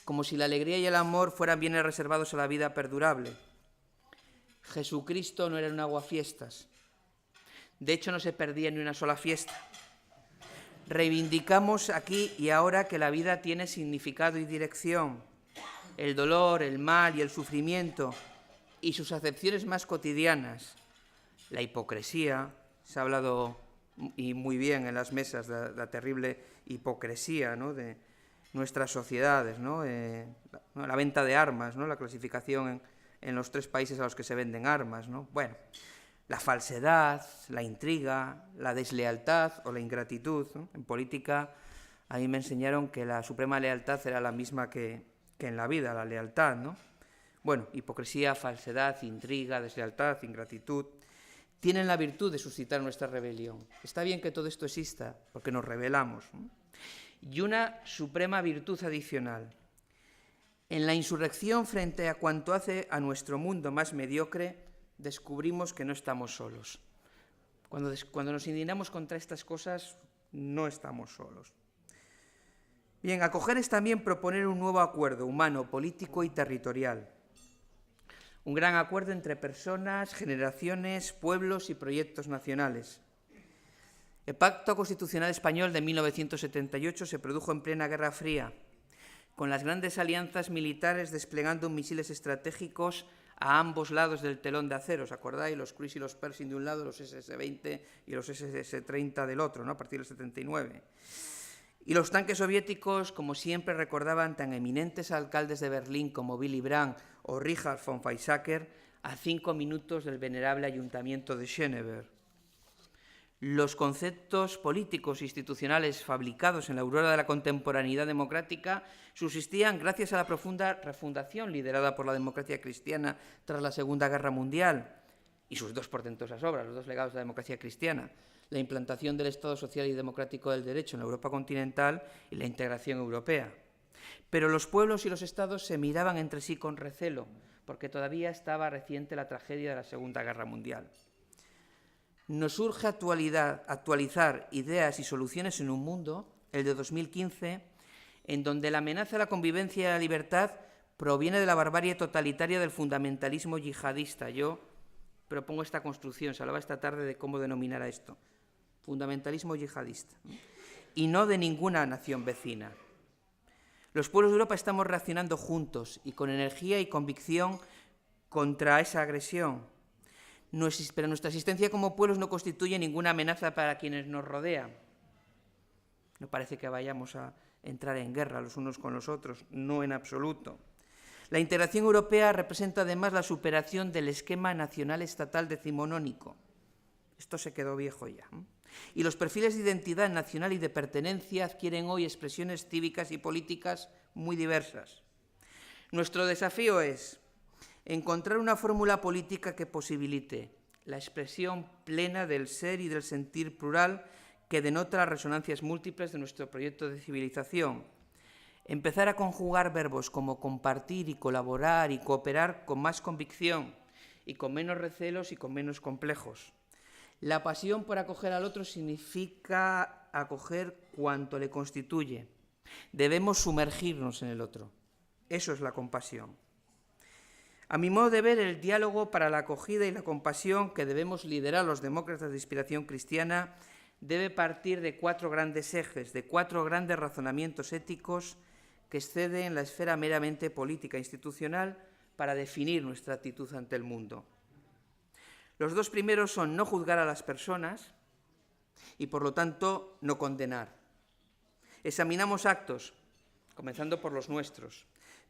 como si la alegría y el amor fueran bienes reservados a la vida perdurable. Jesucristo no era un aguafiestas. De hecho, no se perdía ni una sola fiesta. Reivindicamos aquí y ahora que la vida tiene significado y dirección. El dolor, el mal y el sufrimiento y sus acepciones más cotidianas. La hipocresía, se ha hablado y muy bien en las mesas de la terrible hipocresía, ¿no?, de nuestras sociedades, ¿no? La venta de armas, ¿no?, la clasificación en los 3 países a los que se venden armas, ¿no? Bueno, la falsedad, la intriga, la deslealtad o la ingratitud, ¿no? En política a mí me enseñaron que la suprema lealtad era la misma que en la vida, la lealtad, ¿no? Bueno, hipocresía, falsedad, intriga, deslealtad, ingratitud, tienen la virtud de suscitar nuestra rebelión. Está bien que todo esto exista, porque nos rebelamos, ¿no? Y una suprema virtud adicional. En la insurrección frente a cuanto hace a nuestro mundo más mediocre, descubrimos que no estamos solos. Cuando nos indignamos contra estas cosas, no estamos solos. Bien, acoger es también proponer un nuevo acuerdo humano, político y territorial. Un gran acuerdo entre personas, generaciones, pueblos y proyectos nacionales. El Pacto Constitucional Español de 1978 se produjo en plena Guerra Fría, con las grandes alianzas militares desplegando misiles estratégicos a ambos lados del telón de acero. ¿Os acordáis? Los Cruise y los Pershing de un lado, los SS-20 y los SS-30 del otro, ¿no?, a partir del 79. Y los tanques soviéticos, como siempre recordaban tan eminentes alcaldes de Berlín como Willy Brandt o Richard von Weizsäcker, a 5 minutos del venerable ayuntamiento de Schöneberg. Los conceptos políticos e institucionales fabricados en la aurora de la contemporaneidad democrática subsistían gracias a la profunda refundación liderada por la democracia cristiana tras la Segunda Guerra Mundial y sus 2 portentosas obras, los 2 legados de la democracia cristiana, la implantación del Estado social y democrático del derecho en la Europa continental y la integración europea. Pero los pueblos y los estados se miraban entre sí con recelo, porque todavía estaba reciente la tragedia de la Segunda Guerra Mundial. Nos urge actualizar ideas y soluciones en un mundo, el de 2015, en donde la amenaza a la convivencia y a la libertad proviene de la barbarie totalitaria del fundamentalismo yihadista. Yo propongo esta construcción, se hablaba esta tarde de cómo denominar a esto, fundamentalismo yihadista, y no de ninguna nación vecina. Los pueblos de Europa estamos reaccionando juntos y con energía y convicción contra esa agresión. Pero nuestra existencia como pueblos no constituye ninguna amenaza para quienes nos rodean. No parece que vayamos a entrar en guerra los unos con los otros, no en absoluto. La integración europea representa además la superación del esquema nacional estatal decimonónico. Esto se quedó viejo ya. Y los perfiles de identidad nacional y de pertenencia adquieren hoy expresiones cívicas y políticas muy diversas. Nuestro desafío es encontrar una fórmula política que posibilite la expresión plena del ser y del sentir plural que denota las resonancias múltiples de nuestro proyecto de civilización. Empezar a conjugar verbos como compartir y colaborar y cooperar con más convicción y con menos recelos y con menos complejos. La pasión por acoger al otro significa acoger cuanto le constituye. Debemos sumergirnos en el otro. Eso es la compasión. A mi modo de ver, el diálogo para la acogida y la compasión que debemos liderar los demócratas de inspiración cristiana debe partir de 4 grandes ejes, de 4 grandes razonamientos éticos que exceden la esfera meramente política e institucional para definir nuestra actitud ante el mundo. Los 2 primeros son no juzgar a las personas y, por lo tanto, no condenar. Examinamos actos, comenzando por los nuestros,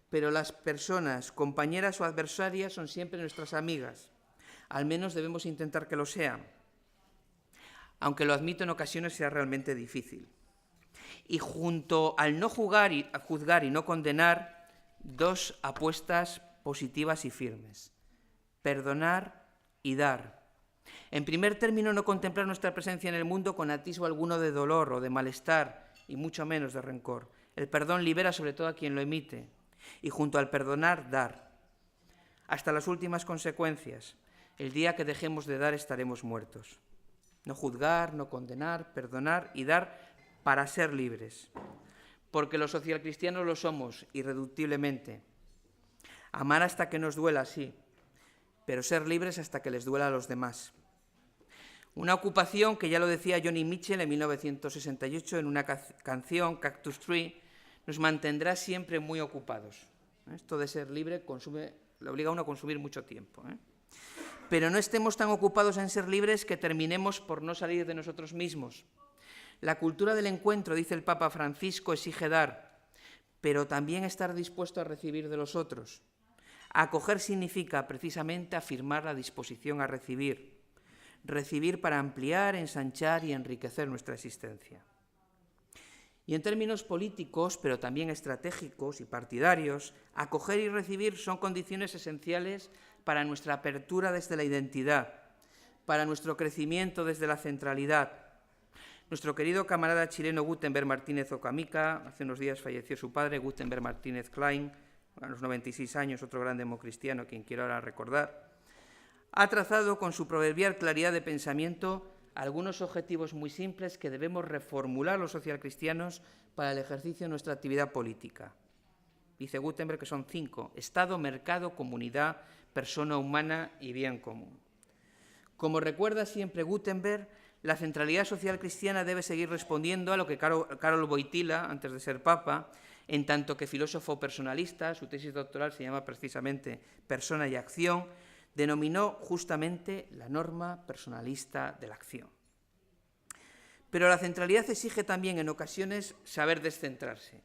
pero las personas, compañeras o adversarias, son siempre nuestras amigas. Al menos debemos intentar que lo sean, aunque lo admito en ocasiones sea realmente difícil. Y junto al no juzgar y no condenar, 2 apuestas positivas y firmes: perdonar y dar. En primer término, no contemplar nuestra presencia en el mundo con atisbo alguno de dolor o de malestar, y mucho menos de rencor. El perdón libera sobre todo a quien lo emite. Y junto al perdonar, dar. Hasta las últimas consecuencias. El día que dejemos de dar estaremos muertos. No juzgar, no condenar, perdonar y dar para ser libres. Porque los socialcristianos lo somos, irreductiblemente. Amar hasta que nos duela, sí, pero ser libres hasta que les duela a los demás. Una ocupación que ya lo decía Joni Mitchell en 1968 en una canción, Cactus Tree, nos mantendrá siempre muy ocupados. Esto de ser libre le obliga a uno a consumir mucho tiempo. Pero no estemos tan ocupados en ser libres que terminemos por no salir de nosotros mismos. La cultura del encuentro, dice el Papa Francisco, exige dar, pero también estar dispuesto a recibir de los otros. Acoger significa precisamente afirmar la disposición a recibir. Recibir para ampliar, ensanchar y enriquecer nuestra existencia. Y en términos políticos, pero también estratégicos y partidarios, acoger y recibir son condiciones esenciales para nuestra apertura desde la identidad, para nuestro crecimiento desde la centralidad. Nuestro querido camarada chileno Gutenberg Martínez Ocamika, hace unos días falleció su padre, Gutenberg Martínez Klein, a los 96 años, otro gran democristiano, quien quiero ahora recordar, ha trazado con su proverbial claridad de pensamiento algunos objetivos muy simples que debemos reformular los socialcristianos para el ejercicio de nuestra actividad política. Dice Gutenberg que son 5: Estado, mercado, comunidad, persona humana y bien común. Como recuerda siempre Gutenberg, la centralidad social cristiana debe seguir respondiendo a lo que Karol Wojtyla, antes de ser papa, en tanto que filósofo personalista, su tesis doctoral se llama precisamente Persona y Acción, denominó justamente la norma personalista de la acción. Pero la centralidad exige también en ocasiones saber descentrarse.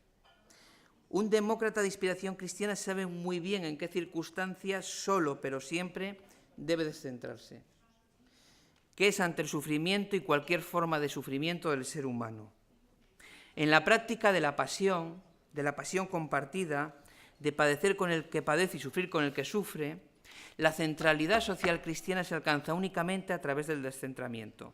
Un demócrata de inspiración cristiana sabe muy bien en qué circunstancias solo, pero siempre, debe descentrarse, que es ante el sufrimiento y cualquier forma de sufrimiento del ser humano. En la práctica de la pasión compartida, de padecer con el que padece y sufrir con el que sufre, la centralidad social cristiana se alcanza únicamente a través del descentramiento.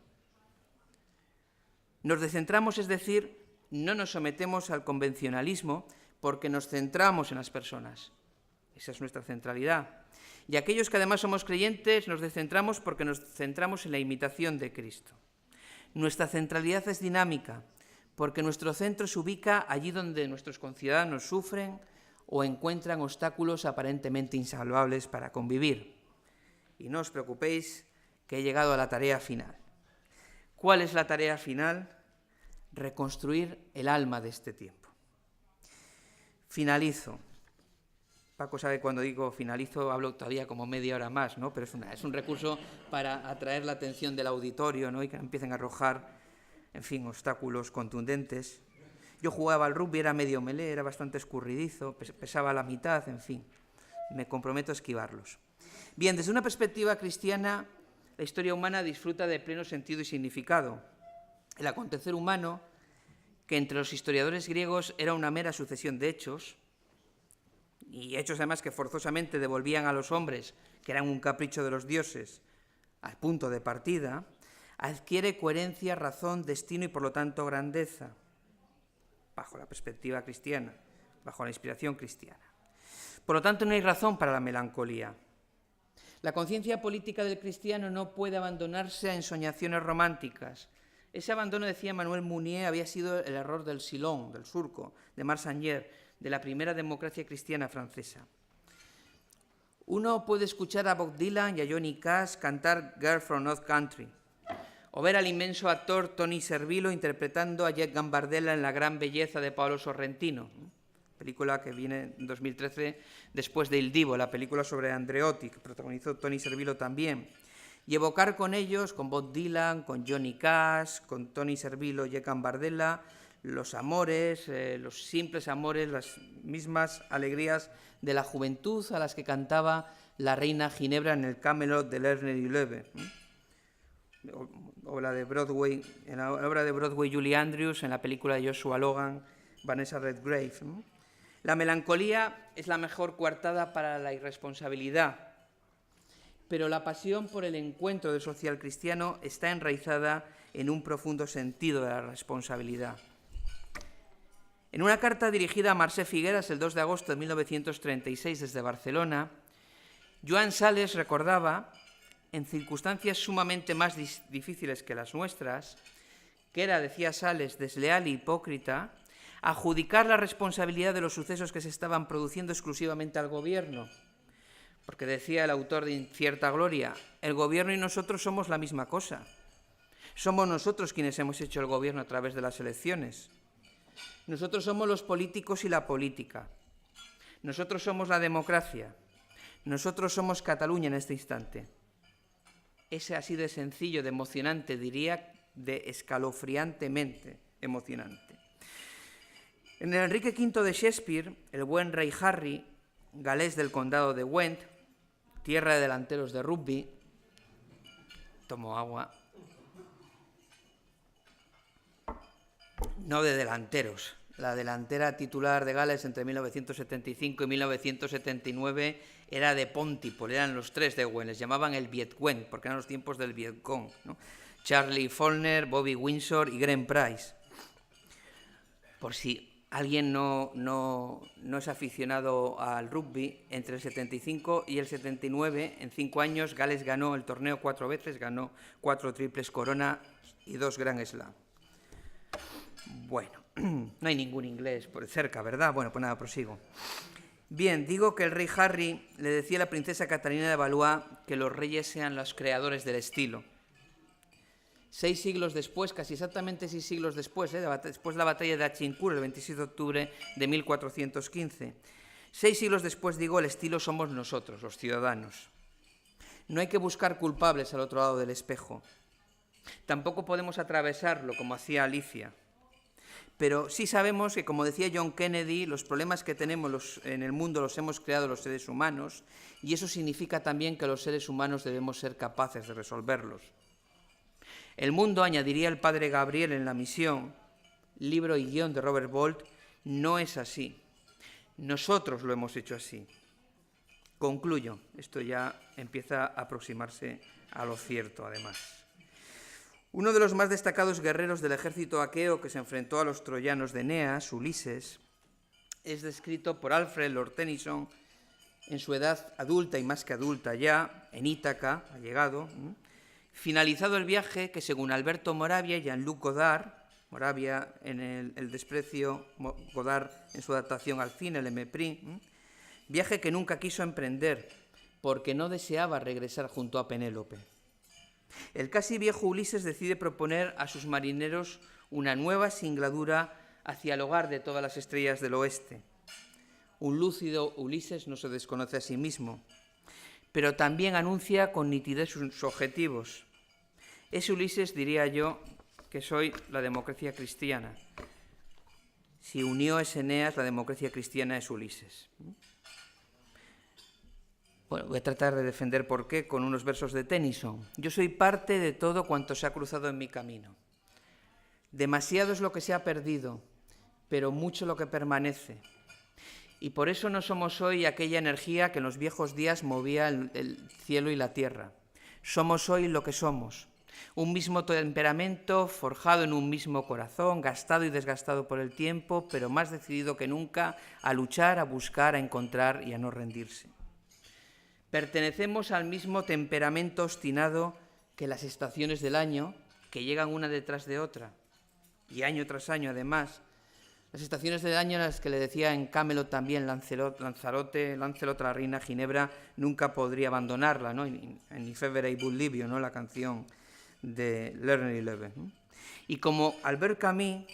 Nos descentramos, es decir, no nos sometemos al convencionalismo porque nos centramos en las personas. Esa es nuestra centralidad. Y aquellos que además somos creyentes nos descentramos porque nos centramos en la imitación de Cristo. Nuestra centralidad es dinámica porque nuestro centro se ubica allí donde nuestros conciudadanos sufren o encuentran obstáculos aparentemente insalvables para convivir. Y no os preocupéis que he llegado a la tarea final. ¿Cuál es la tarea final? Reconstruir el alma de este tiempo. Finalizo. Paco sabe cuando digo finalizo, hablo todavía como media hora más, ¿no? Pero es un recurso para atraer la atención del auditorio, ¿no? Y que empiecen a arrojar, en fin, obstáculos contundentes. Yo jugaba al rugby, era medio melé, era bastante escurridizo, pesaba la mitad, en fin. Me comprometo a esquivarlos. Bien, desde una perspectiva cristiana, la historia humana disfruta de pleno sentido y significado. El acontecer humano, que entre los historiadores griegos era una mera sucesión de hechos, y hechos además que forzosamente devolvían a los hombres, que eran un capricho de los dioses, al punto de partida, adquiere coherencia, razón, destino y por lo tanto grandeza, bajo la perspectiva cristiana, bajo la inspiración cristiana. Por lo tanto, no hay razón para la melancolía. La conciencia política del cristiano no puede abandonarse a ensoñaciones románticas. Ese abandono, decía Manuel Mounier, había sido el error del Silon, del Surco, de Marsanyer, de la primera democracia cristiana francesa. Uno puede escuchar a Bob Dylan y a Johnny Cash cantar Girl from North Country, o ver al inmenso actor Tony Servillo interpretando a Jack Gambardella en La gran belleza de Paolo Sorrentino, película que viene en 2013 después de Il Divo, la película sobre Andreotti, que protagonizó Tony Servillo también, y evocar con ellos, con Bob Dylan, con Johnny Cash, con Tony Servillo y Jack Gambardella, los amores, los simples amores, las mismas alegrías de la juventud a las que cantaba la reina Ginebra en el Camelot de Lerner y Loewe, o la de Broadway, en la obra de Broadway Julie Andrews, en la película de Joshua Logan, Vanessa Redgrave. La melancolía es la mejor coartada para la irresponsabilidad, pero la pasión por el encuentro del social cristiano está enraizada en un profundo sentido de la responsabilidad. En una carta dirigida a Mercè Figueras el 2 de agosto de 1936 desde Barcelona, Joan Sales recordaba, en circunstancias sumamente más difíciles que las nuestras, que era, decía Sales, desleal e hipócrita adjudicar la responsabilidad de los sucesos que se estaban produciendo exclusivamente al gobierno. Porque decía el autor de Incierta Gloria, el gobierno y nosotros somos la misma cosa. Somos nosotros quienes hemos hecho el gobierno a través de las elecciones. Nosotros somos los políticos y la política. Nosotros somos la democracia. Nosotros somos Cataluña en este instante. Ese así de sencillo, de emocionante, diría de escalofriantemente emocionante. En el Enrique V de Shakespeare, el buen rey Harry, galés del condado de Went, tierra de delanteros de rugby, tomo agua, no de delanteros. La delantera titular de Gales entre 1975 y 1979 era de Pontypool, eran los tres de Went, les llamaban el Viet Cong, porque eran los tiempos del Viet Cong, ¿no? Charlie Faulkner, Bobby Windsor y Graham Price. Por si alguien no es aficionado al rugby, entre el 75 y el 79, en 5 años, Gales ganó el torneo 4 veces, ganó 4 triples corona y 2 Grand Slam. Bueno, no hay ningún inglés por cerca, ¿verdad? Bueno, pues nada, prosigo. Bien, digo que el rey Harry le decía a la princesa Catalina de Valois que los reyes sean los creadores del estilo. 6 siglos después, casi exactamente 6 siglos después, después de la batalla de Agincourt, el 26 de octubre de 1415, 6 siglos después, digo, el estilo somos nosotros, los ciudadanos. No hay que buscar culpables al otro lado del espejo. Tampoco podemos atravesarlo como hacía Alicia. Pero sí sabemos que, como decía John Kennedy, los problemas que tenemos en el mundo los hemos creado los seres humanos, y eso significa también que los seres humanos debemos ser capaces de resolverlos. El mundo, añadiría el padre Gabriel en La Misión, libro y guión de Robert Bolt, no es así. Nosotros lo hemos hecho así. Concluyo, esto ya empieza a aproximarse a lo cierto, además. Uno de los más destacados guerreros del ejército aqueo que se enfrentó a los troyanos de Eneas, Ulises, es descrito por Alfred Lord Tennyson en su edad adulta y más que adulta ya, en Ítaca, ha llegado, finalizado el viaje que según Alberto Moravia y Jean-Luc Godard, Moravia en el desprecio, Godard en su adaptación al cine, el Mépris, viaje que nunca quiso emprender porque no deseaba regresar junto a Penélope. El casi viejo Ulises decide proponer a sus marineros una nueva singladura hacia el hogar de todas las estrellas del oeste. un lúcido Ulises no se desconoce a sí mismo, pero también anuncia con nitidez sus objetivos. Ese Ulises, diría yo, que soy la democracia cristiana. Si unió es Eneas, la democracia cristiana es Ulises. Bueno, voy a tratar de defender por qué con unos versos de Tennyson. Yo soy parte de todo cuanto se ha cruzado en mi camino. Demasiado es lo que se ha perdido, pero mucho lo que permanece. Y por eso no somos hoy aquella energía que en los viejos días movía el cielo y la tierra. Somos hoy lo que somos. Un mismo temperamento, forjado en un mismo corazón, gastado y desgastado por el tiempo, pero más decidido que nunca a luchar, a buscar, a encontrar y a no rendirse. Pertenecemos al mismo temperamento obstinado que las estaciones del año, que llegan una detrás de otra, y año tras año además. Las estaciones del año, las que le decía en Camelot también Lancelot a la reina Ginebra, nunca podría abandonarla, ¿no? En Ifevere Bul Livio, ¿no? La canción de Lerner y Loewe, ¿no? Y como Albert Camus,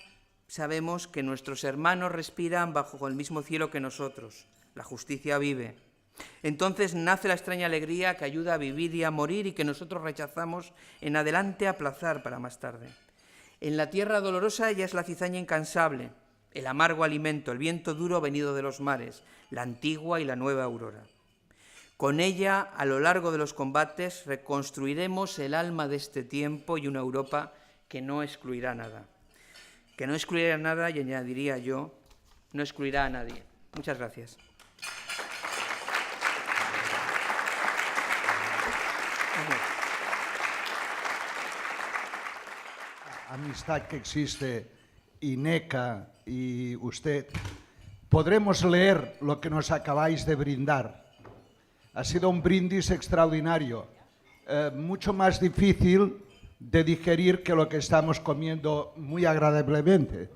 sabemos que nuestros hermanos respiran bajo el mismo cielo que nosotros. La justicia vive. Entonces nace la extraña alegría que ayuda a vivir y a morir y que nosotros rechazamos en adelante a aplazar para más tarde. En la tierra dolorosa ya es la cizaña incansable, el amargo alimento, el viento duro venido de los mares, la antigua y la nueva aurora. Con ella, a lo largo de los combates, reconstruiremos el alma de este tiempo y una Europa que no excluirá nada. Que no excluirá nada y añadiría yo, no excluirá a nadie. Muchas gracias. Amistad que existe, INECA y usted, podremos leer lo que nos acabáis de brindar. Ha sido un brindis extraordinario, mucho más difícil de digerir que lo que estamos comiendo muy agradablemente.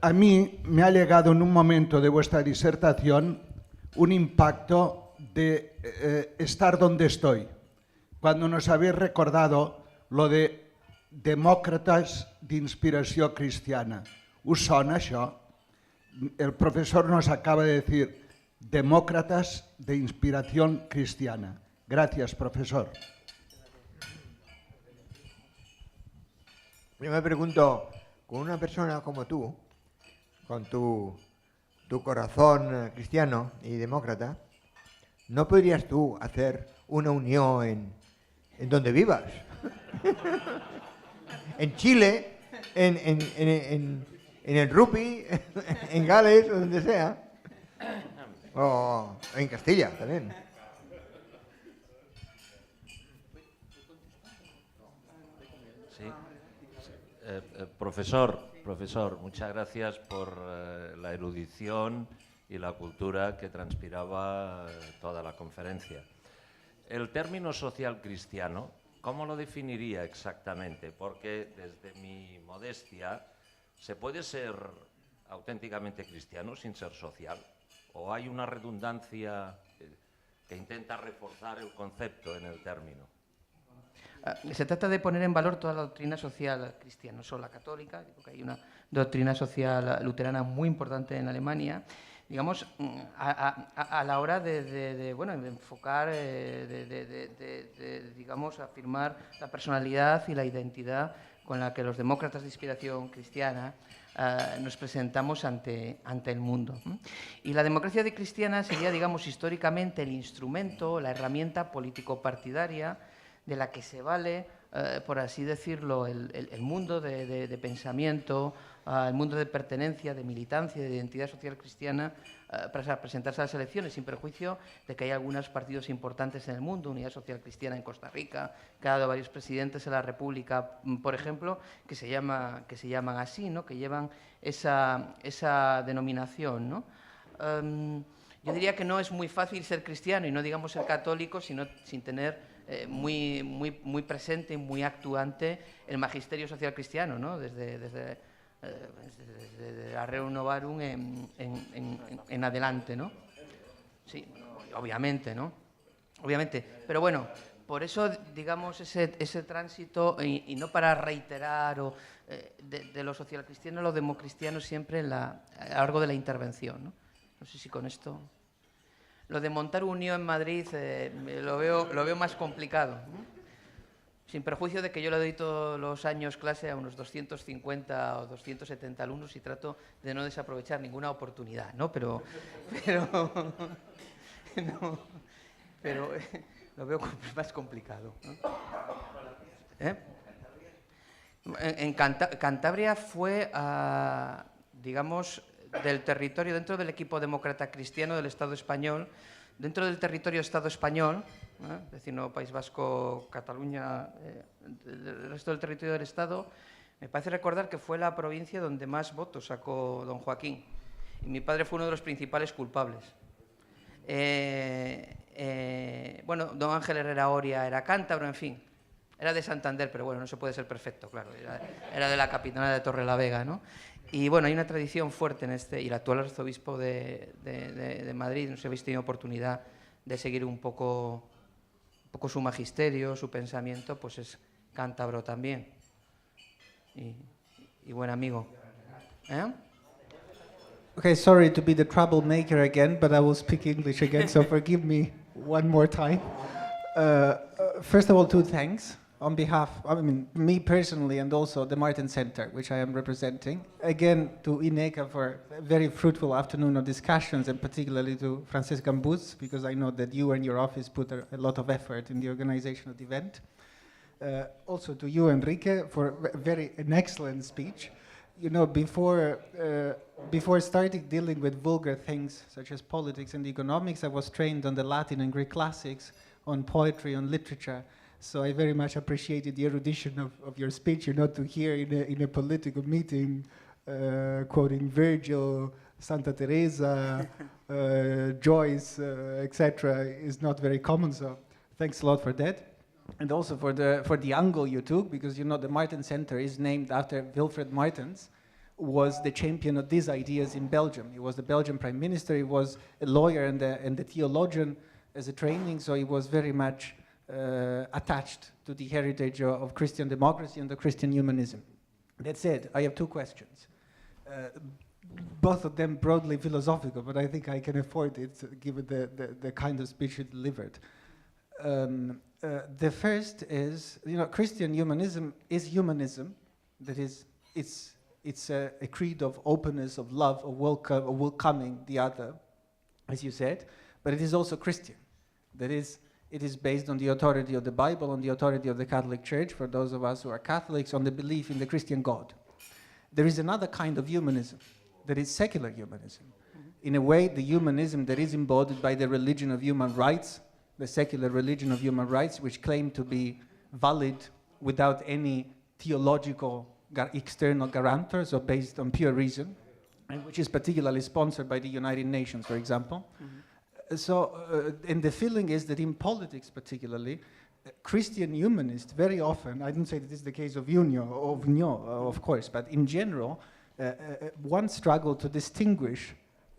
A mí me ha llegado en un momento de vuestra disertación un impacto de estar donde estoy, cuando nos habéis recordado lo de demòcrates d'inspiració cristiana. ¿Us sona això? El profesor nos acaba de decir demócratas de inspiración cristiana. Gracias, profesor. Yo me pregunto, con una persona como tú, con tu corazón cristiano y demócrata, ¿no podrías tú hacer una unión en donde vivas? En Chile, en el Rugby, en Gales o donde sea. O en Castilla también. Sí. Profesor, muchas gracias por la erudición y la cultura que transpiraba toda la conferencia. El término social cristiano, ¿cómo lo definiría exactamente? Porque desde mi modestia, ¿se puede ser auténticamente cristiano sin ser social? ¿O hay una redundancia que intenta reforzar el concepto en el término? Se trata de poner en valor toda la doctrina social cristiana, no solo la católica, digo que hay una doctrina social luterana muy importante en Alemania, digamos, a la hora de enfocar, digamos, afirmar la personalidad y la identidad con la que los demócratas de inspiración cristiana nos presentamos ante el mundo. Y la democracia cristiana sería, digamos, históricamente el instrumento, la herramienta político-partidaria de la que se vale, por así decirlo, el mundo de pensamiento, el mundo de pertenencia, de militancia, de identidad social cristiana, para presentarse a las elecciones, sin perjuicio de que hay algunos partidos importantes en el mundo, Unidad Social Cristiana en Costa Rica, que ha dado varios presidentes en la República, por ejemplo, que se llaman así, ¿no? Que llevan esa denominación, ¿no? Yo diría que no es muy fácil ser cristiano y no digamos ser católico sin tener muy presente y muy actuante el magisterio social cristiano, ¿no? Desde la Rerum Novarum en adelante, ¿no? Sí, obviamente, ¿no? Obviamente, pero bueno, por eso, digamos, ese tránsito, y no para reiterar de lo social cristiano, lo democristiano siempre a lo largo de la intervención, ¿no? No sé si con esto... Lo de montar Unió en Madrid lo veo más complicado, ¿no? Sin perjuicio de que yo le doy todos los años clase a unos 250 o 270 alumnos y trato de no desaprovechar ninguna oportunidad, ¿no? Pero lo veo más complicado, ¿no? En Cantabria fue, digamos, del territorio, dentro del equipo demócrata cristiano del Estado español, dentro del territorio Estado español, vecino País Vasco, Cataluña, el resto del territorio del Estado, me parece recordar que fue la provincia donde más votos sacó don Joaquín. Y mi padre fue uno de los principales culpables. Bueno, don Ángel Herrera Oria era cántabro, en fin. Era de Santander, pero bueno, no se puede ser perfecto, claro. Era de la capitanía de Torrelavega, ¿no? Y bueno, hay una tradición fuerte en este, y el actual arzobispo de Madrid, no sé si habéis tenido oportunidad de seguir un poco su magisterio, su pensamiento, pues es cántabro también. Y buen amigo. Okay, sorry to be the troublemaker again, but I will speak English again, so forgive me one more time. First of all, two thanks on behalf, me personally, and also the Martin Center, which I am representing. Again, to INECA for a very fruitful afternoon of discussions, and particularly to Francesc Gambús, because I know that you and your office put a lot of effort in the organization of the event. Also to you, Enrique, for an excellent speech. You know, before starting dealing with vulgar things such as politics and economics, I was trained on the Latin and Greek classics, on poetry, on literature. So I very much appreciated the erudition of your speech. You know, to hear in a political meeting quoting Virgil, Santa Teresa, Joyce, etc. is not very common. So thanks a lot for that. And also for the angle you took, because you know the Martin Center is named after Wilfred Martens, who was the champion of these ideas in Belgium. He was the Belgian prime minister. He was a lawyer and a theologian as a training, so he was very much attached to the heritage of Christian democracy and the Christian humanism. That said, I have two questions. Both of them broadly philosophical, but I think I can afford it given the kind of speech you delivered. The first is, you know, Christian humanism is humanism. That is, it's a creed of openness, of love, of welcoming the other, as you said, but it is also Christian. That is, it is based on the authority of the Bible, on the authority of the Catholic Church, for those of us who are Catholics, on the belief in the Christian God. There is another kind of humanism, that is secular humanism. In a way, the humanism that is embodied by the religion of human rights, the secular religion of human rights, which claim to be valid without any theological external guarantors or based on pure reason, and which is particularly sponsored by the United Nations, for example. And the feeling is that in politics particularly, Christian humanists very often, I don't say that this is the case of Union, of course, but in general, one struggle to distinguish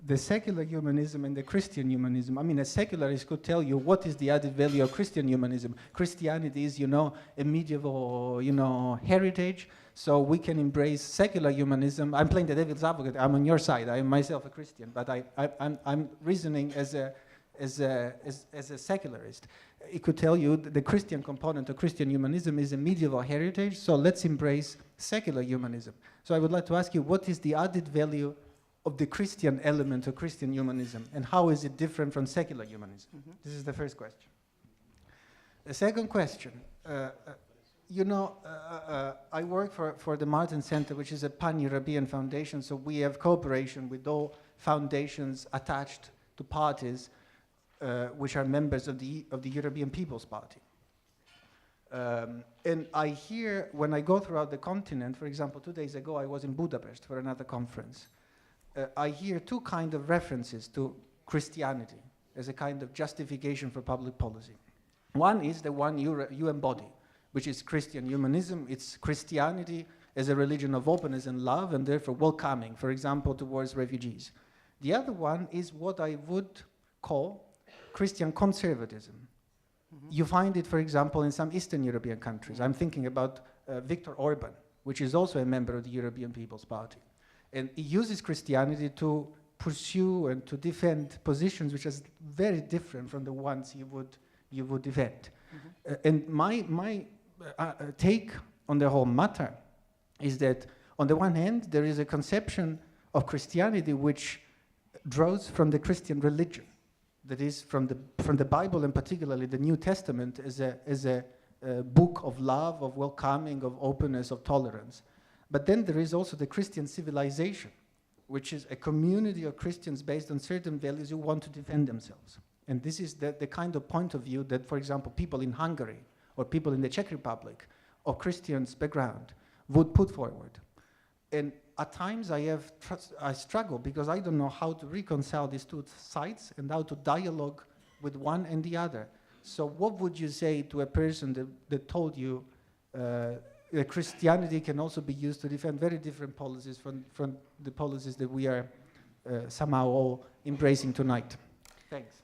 the secular humanism and the Christian humanism. I mean, a secularist could tell you what is the added value of Christian humanism. Christianity is, you know, a medieval, you know, heritage, so we can embrace secular humanism. I'm playing the devil's advocate. I'm on your side. I am myself a Christian, but I'm reasoning as a secularist. It could tell you that the Christian component of Christian humanism is a medieval heritage, so let's embrace secular humanism. So I would like to ask you, what is the added value of the Christian element of Christian humanism, and how is it different from secular humanism? This is the first question. The second question, I work for the Martin Center, which is a pan-European foundation, so we have cooperation with all foundations attached to parties which are members of the European People's Party. And I hear, when I go throughout the continent, for example, 2 days ago I was in Budapest for another conference, I hear two kind of references to Christianity as a kind of justification for public policy. One is the one you embody, which is Christian humanism. It's Christianity as a religion of openness and love, and therefore welcoming, for example, towards refugees. The other one is what I would call Christian conservatism. You find it, for example, in some Eastern European countries. I'm thinking about Viktor Orban, which is also a member of the European People's Party. And he uses Christianity to pursue and to defend positions which are very different from the ones you would defend. And my take on the whole matter is that on the one hand there is a conception of Christianity which draws from the Christian religion, that is from the Bible, and particularly the New Testament as a book of love, of welcoming, of openness, of tolerance. But then there is also the Christian civilization, which is a community of Christians based on certain values who want to defend themselves. And this is the kind of point of view that, for example, people in Hungary or people in the Czech Republic or Christians' background would put forward. And at times I struggle because I don't know how to reconcile these two sides and how to dialogue with one and the other. So what would you say to a person that told you that Christianity can also be used to defend very different policies from the policies that we are somehow all embracing tonight? Thanks.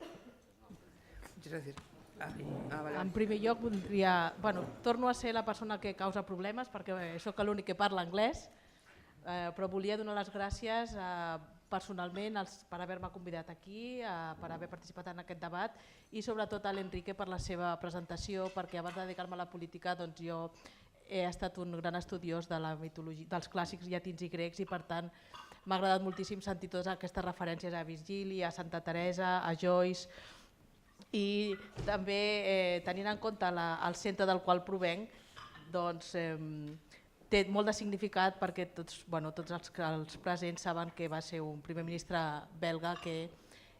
Muchas gracias. En primer lloc voldria... Bueno, torno a ser la persona que causa problemes perquè sóc l'únic que parla anglès, però volia donar les gràcies personalment per haver-me convidat aquí, per haver participat en aquest debat i sobretot a l'Enrique per la seva presentació, perquè abans de dedicar-me a la política doncs jo he estat un gran estudiós de la mitologia, dels clàssics llatins i grecs i per tant m'ha agradat moltíssim sentir totes aquestes referències a Virgili, a Santa Teresa, a Joyce i també tenint en compte el centre del qual provenc doncs té molt de significat perquè tots els presents saben que va ser un primer ministre belga que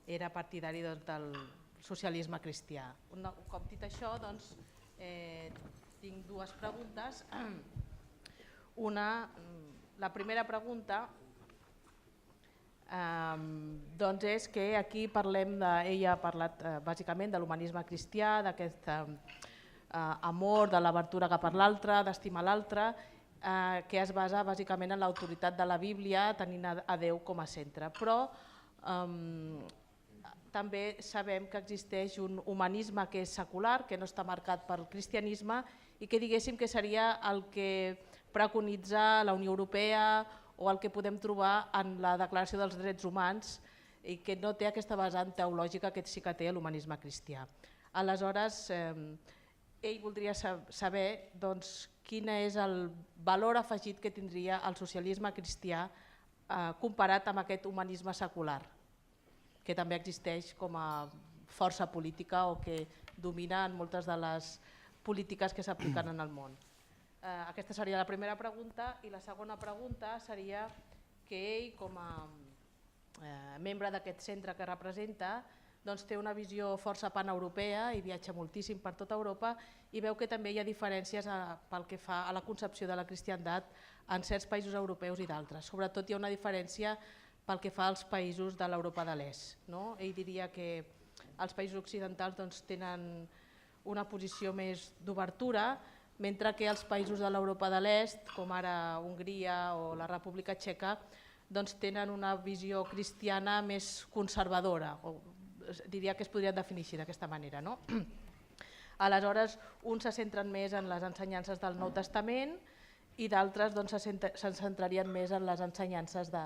era partidari del socialisme cristià. Com dit això, doncs, tinc dues preguntes. La primera pregunta doncs és que aquí ella ha parlat bàsicament de l'humanisme cristià, d'aquest amor, de l'obertura cap a l'altre, d'estimar l'altre, que es basa bàsicament en l'autoritat de la Bíblia tenint a Déu com a centre. Però també sabem que existeix un humanisme que és secular, que no està marcat pel cristianisme i que diguéssim que seria el que preconitza la Unió Europea o el que podem trobar en la Declaració dels Drets Humans i que no té aquesta vessant teològica que sí que té l'humanisme cristià. Aleshores, ell voldria saber quin és el valor afegit que tindria el socialisme cristià comparat amb aquest humanisme secular, que també existeix com a força política o que domina en moltes de les polítiques que s'apliquen en el món. Aquesta seria la primera pregunta i la segona pregunta seria que ell, com a membre d'aquest centre que representa, té una visió força paneuropea i viatja moltíssim per tota Europa i veu que també hi ha diferències pel que fa a la concepció de la cristiandat en certs països europeus i d'altres. Sobretot hi ha una diferència pel que fa als països de l'Europa de l'Est. Ell diria que els països occidentals tenen una posició més d'obertura, mentre que els països de l'Europa de l'Est, com ara Hongria o la República Txeca, tenen una visió cristiana més conservadora, diria que es podria definir així d'aquesta manera. Aleshores, uns se centren més en les ensenyances del Nou Testament i d'altres se centrarien més en les ensenyances de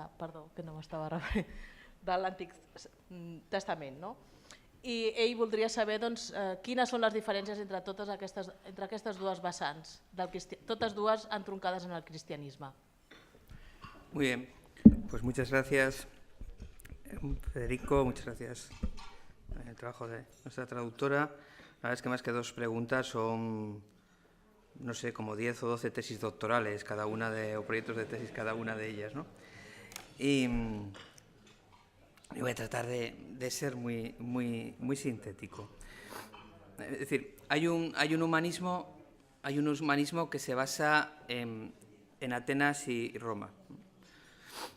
l'Antic Testament. I ell voldria saber quines són les diferències entre aquestes dues vessants, totes dues entroncades en el cristianisme. Muy bien, pues muchas gracias Federico, muchas gracias por el trabajo de nuestra traductora. La verdad es que más que dos preguntas son, no sé, como 10 o 12 tesis doctorales cada una o proyectos de tesis cada una de ellas, ¿no? Y voy a tratar de ser muy sintético. Es decir, hay un humanismo que se basa en Atenas y Roma.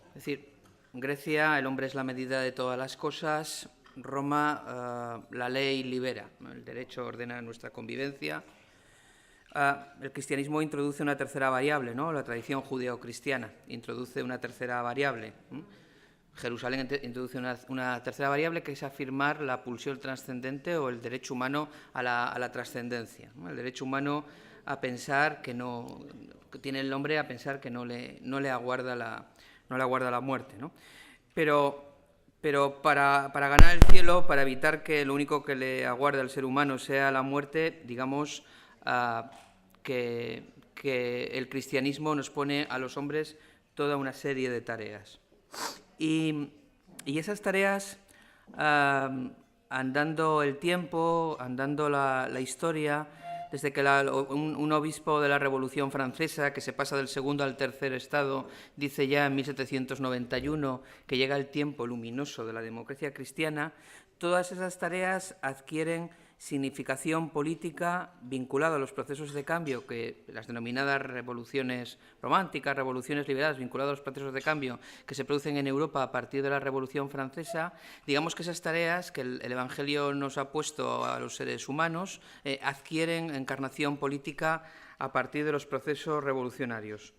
Es decir, en Grecia el hombre es la medida de todas las cosas, Roma la ley libera, el derecho ordena nuestra convivencia. El cristianismo introduce una tercera variable, ¿no? La tradición judeo-cristiana introduce una tercera variable. Jerusalén introduce una tercera variable que es afirmar la pulsión trascendente o el derecho humano a la trascendencia, ¿no? El derecho humano a pensar que tiene el hombre a pensar que no le aguarda la muerte, ¿no? Pero Pero para ganar el cielo, para evitar que lo único que le aguarde al ser humano sea la muerte, digamos que el cristianismo nos pone a los hombres toda una serie de tareas. Y esas tareas, andando el tiempo, andando la historia, desde que un obispo de la Revolución Francesa, que se pasa del segundo al tercer estado, dice ya en 1791 que llega el tiempo luminoso de la democracia cristiana, todas esas tareas adquieren significación política vinculada a los procesos de cambio, que las denominadas revoluciones románticas, revoluciones liberales, vinculadas a los procesos de cambio que se producen en Europa a partir de la Revolución Francesa. Digamos que esas tareas que el Evangelio nos ha puesto a los seres humanos adquieren encarnación política a partir de los procesos revolucionarios.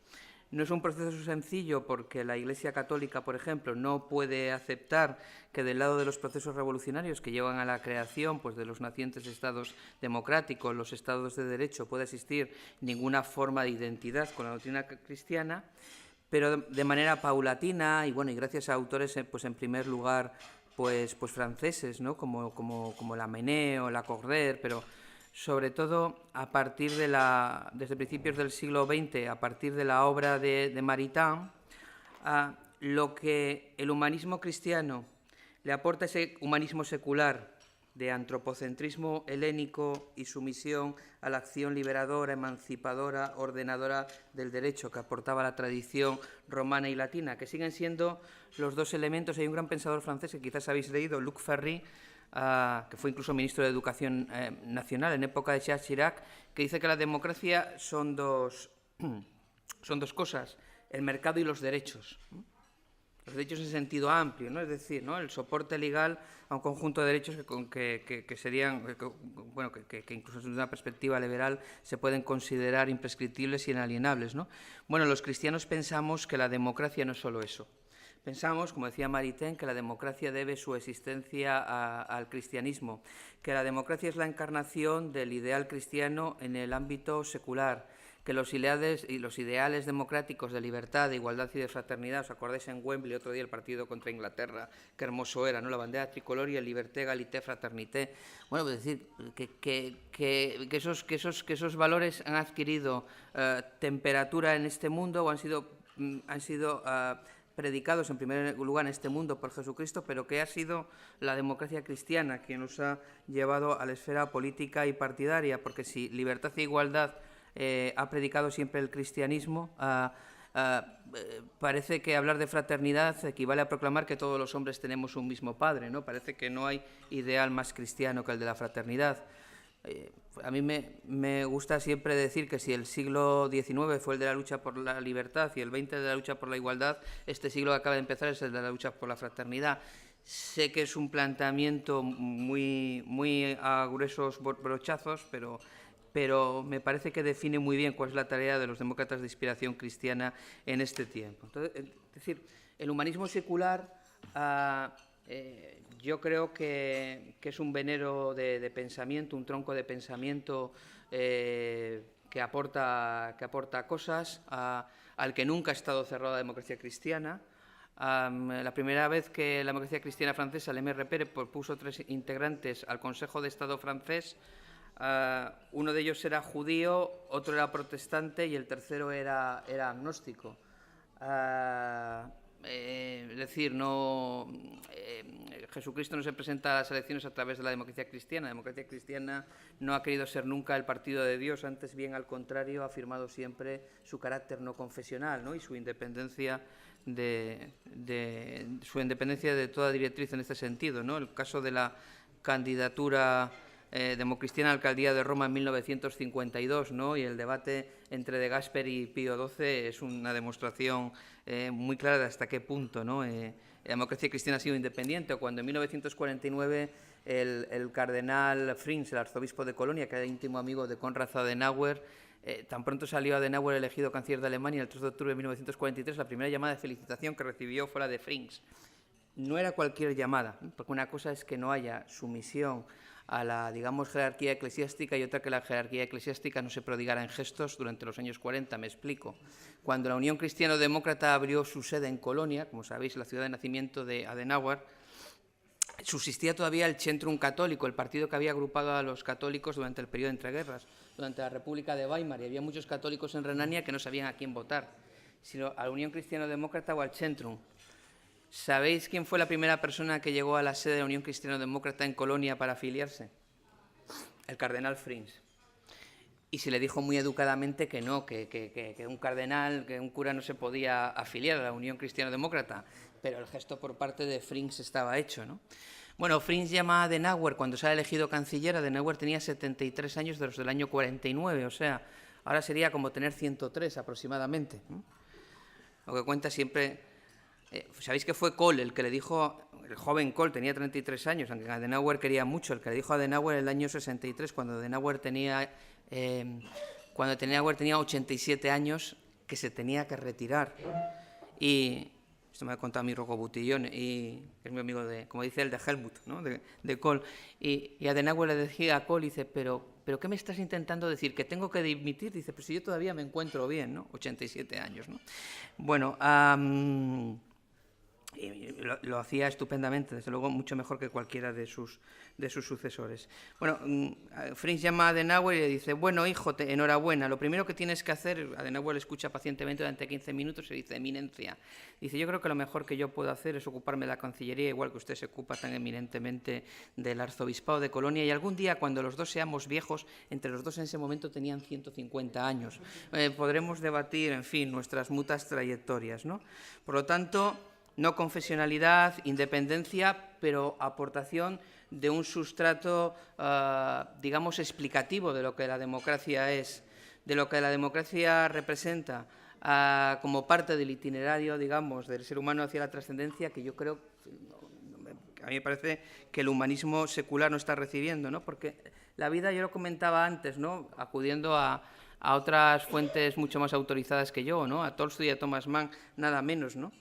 No es un proceso sencillo porque la Iglesia Católica, por ejemplo, no puede aceptar que del lado de los procesos revolucionarios que llevan a la creación pues, de los nacientes estados democráticos, los estados de derecho, pueda existir ninguna forma de identidad con la doctrina cristiana, pero de manera paulatina y gracias a autores, pues en primer lugar, pues franceses, ¿no? como Lamennais o Lacordaire, pero sobre todo a partir desde principios del siglo XX, a partir de la obra de Maritain, lo que el humanismo cristiano le aporta, ese humanismo secular de antropocentrismo helénico y sumisión a la acción liberadora, emancipadora, ordenadora del derecho que aportaba la tradición romana y latina, que siguen siendo los dos elementos. Hay un gran pensador francés que quizás habéis leído, Luc Ferry, que fue incluso ministro de Educación Nacional en época de Jacques Chirac, que dice que la democracia son dos cosas, el mercado y los derechos. Los derechos en sentido amplio, ¿no? Es decir, ¿no? El soporte legal a un conjunto de derechos que serían, que incluso desde una perspectiva liberal se pueden considerar imprescriptibles y inalienables, ¿no? Bueno, los cristianos pensamos que la democracia no es solo eso. Pensamos, como decía Maritain, que la democracia debe su existencia al cristianismo, que la democracia es la encarnación del ideal cristiano en el ámbito secular, que los ideales democráticos de libertad, de igualdad y de fraternidad, os acordáis en Wembley otro día el partido contra Inglaterra, qué hermoso era, ¿no? La bandera tricolor y el liberté, galité, fraternité. Bueno, es decir, que esos valores han adquirido temperatura en este mundo o han sido predicados en primer lugar en este mundo por Jesucristo, pero que ha sido la democracia cristiana quien nos ha llevado a la esfera política y partidaria, porque si libertad e igualdad ha predicado siempre el cristianismo, parece que hablar de fraternidad equivale a proclamar que todos los hombres tenemos un mismo padre, ¿no? Parece que no hay ideal más cristiano que el de la fraternidad. A mí me gusta siempre decir que si el siglo XIX fue el de la lucha por la libertad y el XX de la lucha por la igualdad, este siglo que acaba de empezar es el de la lucha por la fraternidad. Sé que es un planteamiento muy a gruesos brochazos, pero me parece que define muy bien cuál es la tarea de los demócratas de inspiración cristiana en este tiempo. Entonces, es decir, el humanismo secular yo creo que es un venero de pensamiento, un tronco de pensamiento que aporta cosas, al que nunca ha estado cerrada la democracia cristiana. La primera vez que la democracia cristiana francesa, el MRP, propuso 3 integrantes al Consejo de Estado francés, uno de ellos era judío, otro era protestante y el tercero era agnóstico. Es decir, Jesucristo no se presenta a las elecciones a través de la democracia cristiana. La democracia cristiana no ha querido ser nunca el partido de Dios, antes bien al contrario, ha afirmado siempre su carácter no confesional, ¿no? Y su independencia de toda directriz en este sentido, ¿no? El caso de la candidatura democristiana a la alcaldía de Roma en 1952, ¿no? Y el debate entre De Gasperi y Pío XII es una demostración muy clara de hasta qué punto, ¿no? La democracia cristiana ha sido independiente, o cuando en 1949 el cardenal Frings, el arzobispo de Colonia, que era íntimo amigo de Konrad Adenauer, tan pronto salió Adenauer elegido canciller de Alemania el 3 de octubre de 1943, la primera llamada de felicitación que recibió fue la de Frings. No era cualquier llamada, porque una cosa es que no haya sumisión a la, digamos, jerarquía eclesiástica y otra que la jerarquía eclesiástica no se prodigara en gestos durante los años 40, me explico. Cuando la Unión Cristiano-Demócrata abrió su sede en Colonia, como sabéis, la ciudad de nacimiento de Adenauer, subsistía todavía el Centrum Católico, el partido que había agrupado a los católicos durante el periodo de entreguerras, durante la República de Weimar, y había muchos católicos en Renania que no sabían a quién votar, sino a la Unión Cristiano-Demócrata o al Centrum. ¿Sabéis quién fue la primera persona que llegó a la sede de la Unión Cristiano-Demócrata en Colonia para afiliarse? El cardenal Frings. Y se le dijo muy educadamente que no, que un cardenal, que un cura no se podía afiliar a la Unión Cristiano-Demócrata, pero el gesto por parte de Frings estaba hecho, ¿no? Bueno, Frings llama a Adenauer, cuando se ha elegido canciller, Adenauer tenía 73 años de los del año 49, o sea, ahora sería como tener 103 aproximadamente, ¿no? Lo que cuenta siempre... ¿Sabéis que fue Kohl el que le dijo, el joven Kohl tenía 33 años, aunque Adenauer quería mucho, el que le dijo a Adenauer en el año 63, cuando Adenauer tenía 87 años, que se tenía que retirar? Y esto me ha contado mi Rocco Butillón, y es mi amigo, como dice él, de Helmut, ¿no? de Kohl. Y Adenauer le decía a Kohl, dice, ¿pero qué me estás intentando decir? ¿Que tengo que dimitir? Dice, pero si yo todavía me encuentro bien, ¿no? 87 años, ¿no? Bueno, y lo hacía estupendamente, desde luego mucho mejor que cualquiera de sus sucesores. Bueno, Frings llama a Adenauer y le dice, bueno, hijo, enhorabuena, lo primero que tienes que hacer, Adenauer le escucha pacientemente durante 15 minutos y dice, eminencia, dice, yo creo que lo mejor que yo puedo hacer es ocuparme de la Cancillería, igual que usted se ocupa tan eminentemente del Arzobispado de Colonia, y algún día, cuando los dos seamos viejos, entre los dos en ese momento tenían 150 años, podremos debatir, en fin, nuestras mutas trayectorias, ¿no? Por lo tanto, no confesionalidad, independencia, pero aportación de un sustrato, digamos, explicativo de lo que la democracia es, de lo que la democracia representa, como parte del itinerario, digamos, del ser humano hacia la trascendencia, que yo creo, a mí me parece que el humanismo secular no está recibiendo, ¿no? Porque la vida, yo lo comentaba antes, ¿no? Acudiendo a otras fuentes mucho más autorizadas que yo, ¿no? A Tolstoy y a Thomas Mann, nada menos, ¿no?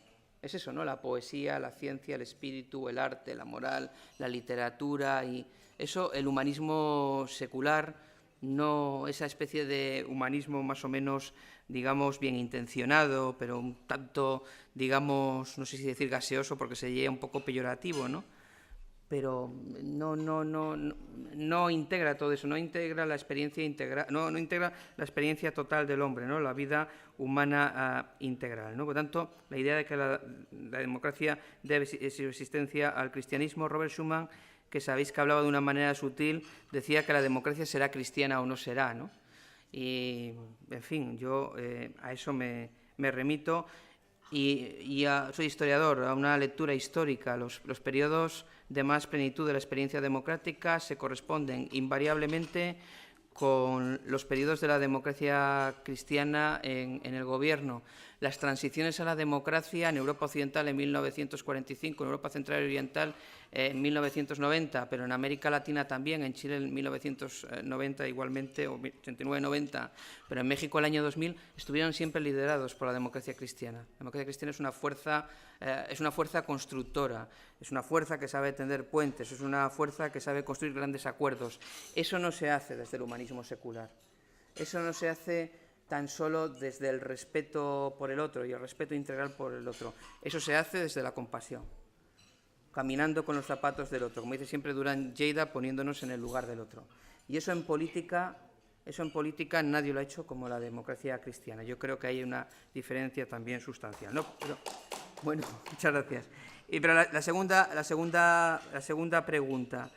Es eso, ¿no? La poesía, la ciencia, el espíritu, el arte, la moral, la literatura, y eso, el humanismo secular, no esa especie de humanismo más o menos, digamos, bien intencionado, pero un tanto, digamos, no sé si decir gaseoso porque sería un poco peyorativo, ¿no? Pero no integra todo eso, no integra la experiencia no integra la experiencia total del hombre, ¿no? La vida humana integral, ¿no? Por tanto, la idea de que la democracia debe su existencia al cristianismo, Robert Schuman, que sabéis que hablaba de una manera sutil, decía que la democracia será cristiana o no será, ¿no? Y, en fin, yo a eso me remito, y soy historiador, a una lectura histórica. Los periodos de más plenitud de la experiencia democrática se corresponden invariablemente con los periodos de la democracia cristiana en el gobierno. Las transiciones a la democracia en Europa Occidental en 1945, en Europa Central y Oriental en 1990, pero en América Latina también, en Chile en 1990 igualmente, o 89-90, pero en México el año 2000, estuvieron siempre liderados por la democracia cristiana. La democracia cristiana es una fuerza constructora, es una fuerza que sabe tender puentes, es una fuerza que sabe construir grandes acuerdos. Eso no se hace desde el humanismo secular. Eso no se hace tan solo desde el respeto por el otro y el respeto integral por el otro. Eso se hace desde la compasión, caminando con los zapatos del otro, como dice siempre Durán Lleida, poniéndonos en el lugar del otro. Y eso en política nadie lo ha hecho como la democracia cristiana. Yo creo que hay una diferencia también sustancial, ¿no? Pero, bueno, muchas gracias. Pero la segunda pregunta.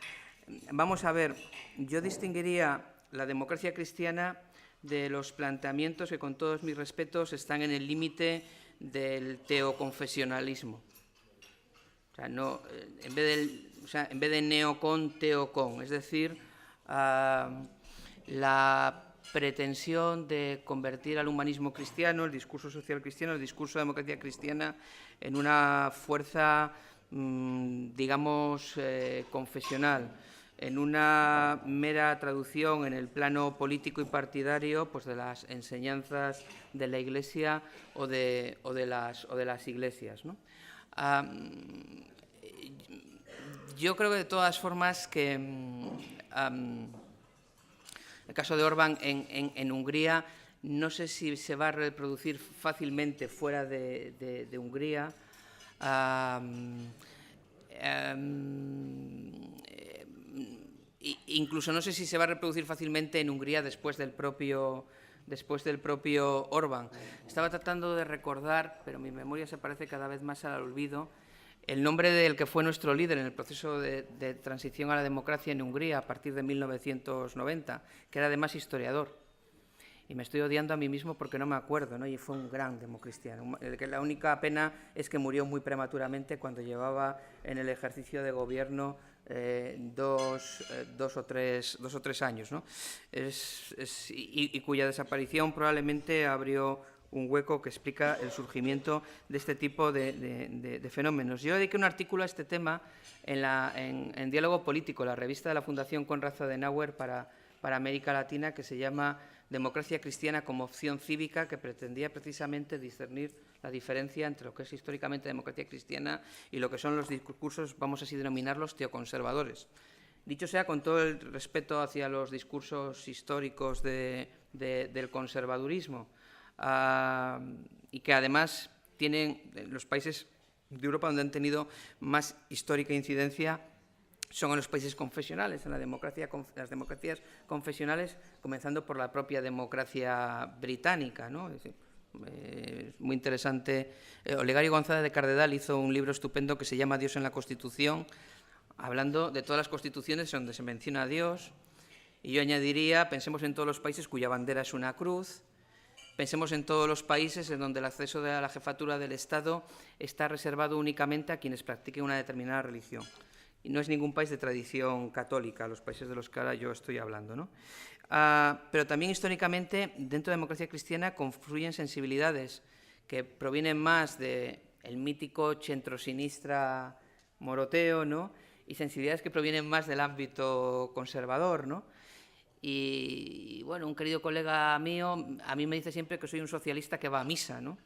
Vamos a ver, yo distinguiría la democracia cristiana de los planteamientos que, con todos mis respetos, están en el límite del teoconfesionalismo. O sea, no, en vez de neocon, teocon, es decir, la pretensión de convertir al humanismo cristiano, el discurso social cristiano, el discurso de democracia cristiana, en una fuerza, digamos, confesional, en una mera traducción en el plano político y partidario, pues, de las enseñanzas de la Iglesia o de las iglesias, ¿no? Yo creo que, de todas formas, que el caso de Orbán en Hungría, no sé si se va a reproducir fácilmente fuera de Hungría. incluso no sé si se va a reproducir fácilmente en Hungría después del propio Orbán. Estaba tratando de recordar, pero mi memoria se parece cada vez más al olvido, el nombre del que fue nuestro líder en el proceso de transición a la democracia en Hungría a partir de 1990, que era además historiador. Y me estoy odiando a mí mismo porque no me acuerdo, ¿no? Y fue un gran democristiano. La única pena es que murió muy prematuramente cuando llevaba en el ejercicio de gobierno dos o tres años, ¿no? Y cuya desaparición probablemente abrió un hueco que explica el surgimiento de este tipo de fenómenos. Yo dediqué un artículo a este tema en Diálogo Político, la revista de la Fundación Konrad Adenauer para América Latina, que se llama Democracia Cristiana como opción cívica, que pretendía precisamente discernir la diferencia entre lo que es históricamente democracia cristiana y lo que son los discursos, vamos así denominarlos, teoconservadores. Dicho sea con todo el respeto hacia los discursos históricos del conservadurismo, y que además tienen los países de Europa donde han tenido más histórica incidencia son en los países confesionales, en las democracias confesionales, comenzando por la propia democracia británica, ¿no? Es muy interesante. Olegario González de Cardedal hizo un libro estupendo que se llama Dios en la Constitución, hablando de todas las constituciones donde se menciona a Dios, y yo añadiría, pensemos en todos los países cuya bandera es una cruz, pensemos en todos los países en donde el acceso a la jefatura del Estado está reservado únicamente a quienes practiquen una determinada religión. Y no es ningún país de tradición católica, los países de los que ahora yo estoy hablando, ¿no? Pero también históricamente, dentro de la democracia cristiana, confluyen sensibilidades que provienen más del mítico centro sinistra moroteo, ¿no? Y sensibilidades que provienen más del ámbito conservador, ¿no? Y bueno, un querido colega mío a mí me dice siempre que soy un socialista que va a misa, ¿no?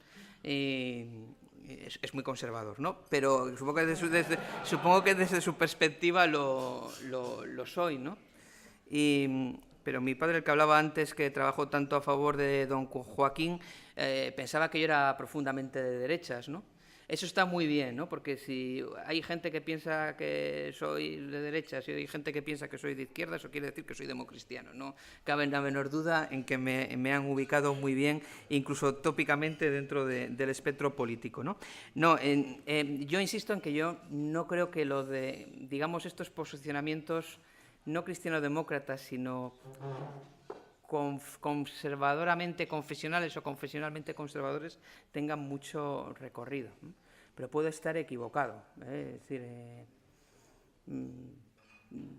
Es muy conservador, ¿no? Pero supongo que desde su perspectiva lo soy, ¿no? Pero mi padre, el que hablaba antes, que trabajó tanto a favor de don Joaquín, pensaba que yo era profundamente de derechas, ¿no? Eso está muy bien, ¿no? Porque si hay gente que piensa que soy de derechas y hay gente que piensa que soy de izquierdas, eso quiere decir que soy democristiano. No cabe la menor duda en que me han ubicado muy bien, incluso tópicamente dentro del espectro político, ¿no? Yo insisto en que yo no creo que lo de, digamos, estos posicionamientos no cristiano-demócratas, sino conservadoramente confesionales o confesionalmente conservadores tengan mucho recorrido, ¿no? Pero puedo estar equivocado, es decir,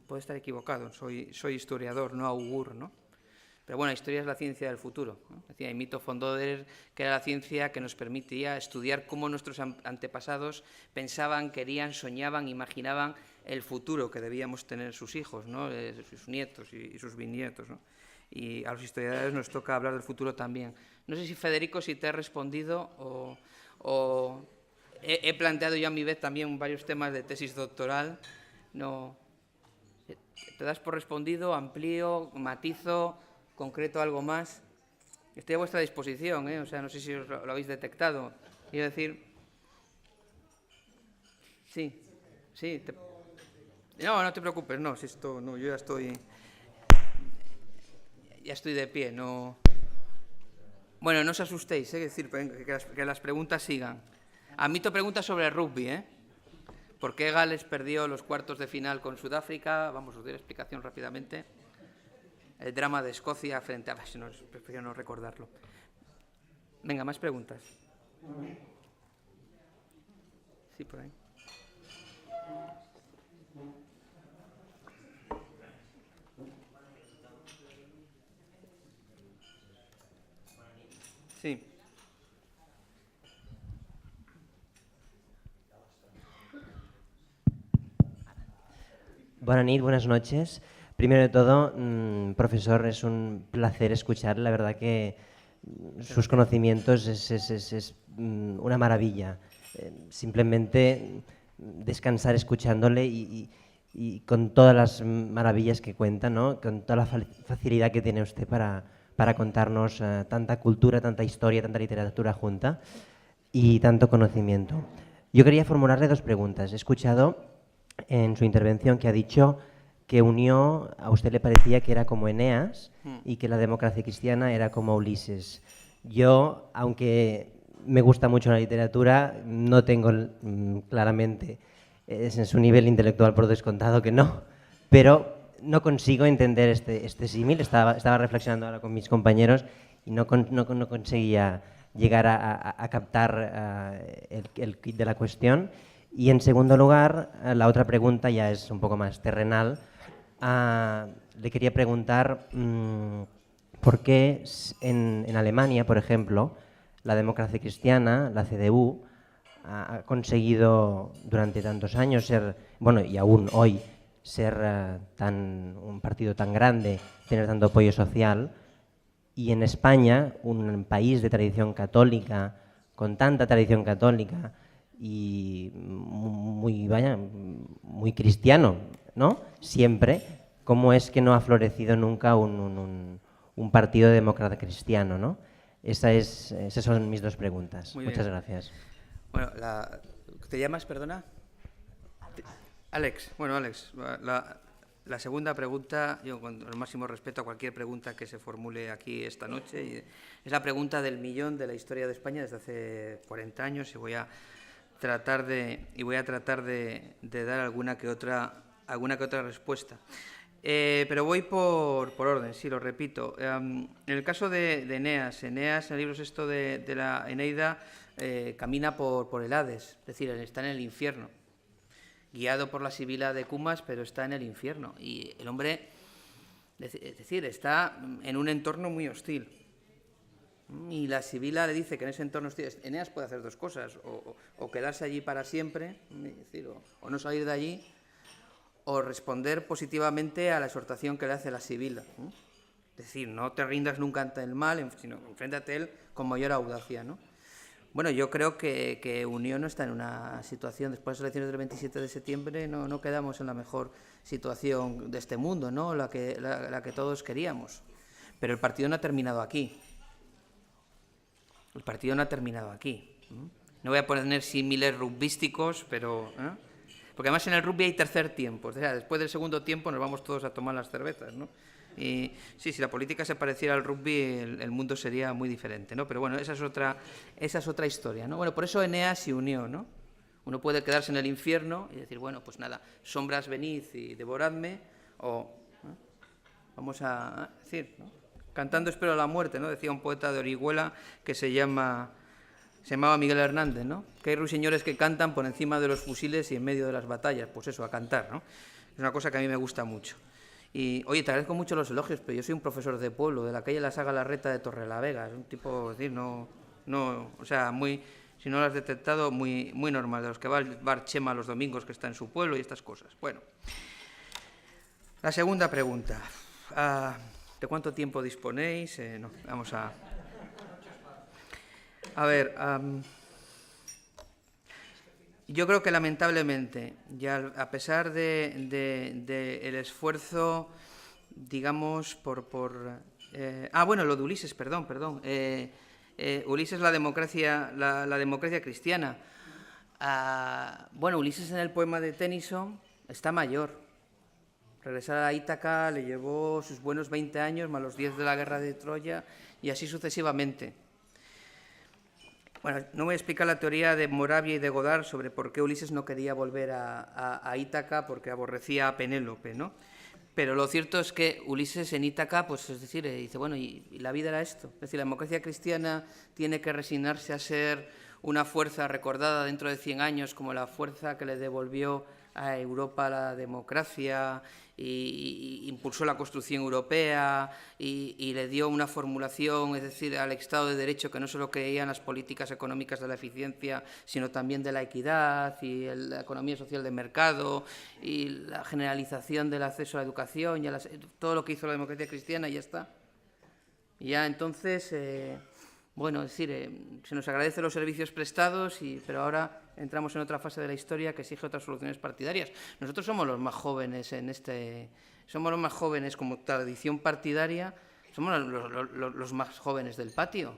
puedo estar equivocado, soy historiador, no augur, ¿no? Pero bueno, la historia es la ciencia del futuro, ¿no? Decía Mito von Doder que era la ciencia que nos permitía estudiar cómo nuestros antepasados pensaban, querían, soñaban, imaginaban el futuro que debíamos tener sus hijos, ¿no? Sus nietos y sus bisnietos, ¿no? Y a los historiadores nos toca hablar del futuro también. No sé si, Federico, si te he respondido o he planteado yo a mi vez también varios temas de tesis doctoral. No, ¿te das por respondido? ¿Amplío? ¿Matizo? ¿Concreto algo más? Estoy a vuestra disposición, ¿eh? O sea, no sé si os lo habéis detectado. Quiero decir... Sí. No te preocupes, no, si esto, no, yo ya estoy de pie, no... Bueno, no os asustéis, es decir, que las preguntas sigan. Admito preguntas sobre el rugby, ¿eh? ¿Por qué Gales perdió los cuartos de final con Sudáfrica? Vamos, os doy la explicación rápidamente. El drama de Escocia frente a... Prefiero no recordarlo. Venga, más preguntas. Sí, por ahí. Sí. Buenas noches. Primero de todo, profesor, es un placer escuchar. La verdad que sus conocimientos es una maravilla. Simplemente descansar escuchándole y con todas las maravillas que cuenta, ¿no? Con toda la facilidad que tiene usted para contarnos tanta cultura, tanta historia, tanta literatura junta y tanto conocimiento. Yo quería formularle dos preguntas. He escuchado en su intervención que ha dicho que Unió a usted le parecía que era como Eneas y que la democracia cristiana era como Ulises. Yo, aunque me gusta mucho la literatura, no tengo claramente, es en su nivel intelectual por descontado que no, pero no consigo entender este símil. Estaba reflexionando ahora con mis compañeros y no conseguía llegar a captar el kit de la cuestión. Y en segundo lugar, la otra pregunta ya es un poco más terrenal. Le quería preguntar por qué en Alemania, por ejemplo, la democracia cristiana, la CDU, ha conseguido durante tantos años ser, bueno, y aún hoy, ser un partido tan grande, tener tanto apoyo social, y en España, un país de tradición católica, con tanta tradición católica y muy cristiano, ¿no? Siempre, ¿cómo es que no ha florecido nunca un partido demócrata cristiano, ¿no? Esas son mis dos preguntas. Muchas gracias. Bueno, ¿te llamas, perdona? Alex. Bueno, Alex, la segunda pregunta, yo con el máximo respeto a cualquier pregunta que se formule aquí esta noche, es la pregunta del millón de la historia de España desde hace 40 años y voy a tratar de dar alguna que otra respuesta. Pero voy por orden, sí, lo repito. En el caso de Eneas, en el libro sexto de la Eneida, camina por el Hades, es decir, está en el infierno, guiado por la Sibila de Cumas, pero está en el infierno. Y el hombre, es decir, está en un entorno muy hostil. Y la Sibila le dice que en ese entorno hostil, Eneas puede hacer dos cosas, o quedarse allí para siempre, es decir, o no salir de allí, o responder positivamente a la exhortación que le hace la Sibila. Es decir, no te rindas nunca ante el mal, sino enfréntate a él con mayor audacia, ¿no? Bueno, yo creo que Unión no está en una situación, después de las elecciones del 27 de septiembre, no quedamos en la mejor situación de este mundo, ¿no? La que todos queríamos. Pero el partido no ha terminado aquí. El partido no ha terminado aquí. No voy a poner símiles rugbísticos, pero... Porque además en el rugby hay tercer tiempo. O sea, después del segundo tiempo nos vamos todos a tomar las cervezas, ¿no? Y sí, si la política se pareciera al rugby, el mundo sería muy diferente, ¿no? Pero bueno, esa es otra historia, ¿no? Bueno, por eso Eneas y Unió, ¿no? Uno puede quedarse en el infierno y decir, bueno, pues nada, sombras venid y devoradme, o vamos a decir, ¿no? Cantando espero la muerte, ¿no? Decía un poeta de Orihuela que se llamaba Miguel Hernández, ¿no? Que hay ruiseñores que cantan por encima de los fusiles y en medio de las batallas. Pues eso, a cantar, ¿no? Es una cosa que a mí me gusta mucho. Y, oye, te agradezco mucho los elogios, pero yo soy un profesor de pueblo, de la calle La Saga Larreta de Torrelavega. Es un tipo, es decir, o sea, muy, si no lo has detectado, muy normal, de los que va al bar Chema los domingos, que está en su pueblo y estas cosas. Bueno, la segunda pregunta. ¿De cuánto tiempo disponéis? No, vamos a... A ver, yo creo que lamentablemente, ya a pesar del esfuerzo, digamos, bueno, lo de Ulises, perdón. Ulises, la democracia cristiana. Bueno, Ulises en el poema de Tennyson está mayor. Regresar a Ítaca le llevó sus buenos 20 años, más los 10 de la guerra de Troya, y así sucesivamente. Bueno, no voy a explicar la teoría de Moravia y de Godard sobre por qué Ulises no quería volver a Ítaca porque aborrecía a Penélope, ¿no? Pero lo cierto es que Ulises en Ítaca, pues es decir, dice, bueno, y la vida era esto. Es decir, la democracia cristiana tiene que resignarse a ser una fuerza recordada dentro de 100 años como la fuerza que le devolvió a Europa la democracia y impulsó la construcción europea y le dio una formulación, es decir, al Estado de Derecho que no solo creía en las políticas económicas de la eficiencia, sino también de la equidad y la economía social de mercado y la generalización del acceso a la educación, y todo lo que hizo la democracia cristiana, y ya está. Y ya entonces, bueno, es decir, se nos agradece los servicios prestados, pero ahora entramos en otra fase de la historia que exige otras soluciones partidarias. Nosotros somos los más jóvenes somos los más jóvenes como tradición partidaria, somos los más jóvenes del patio.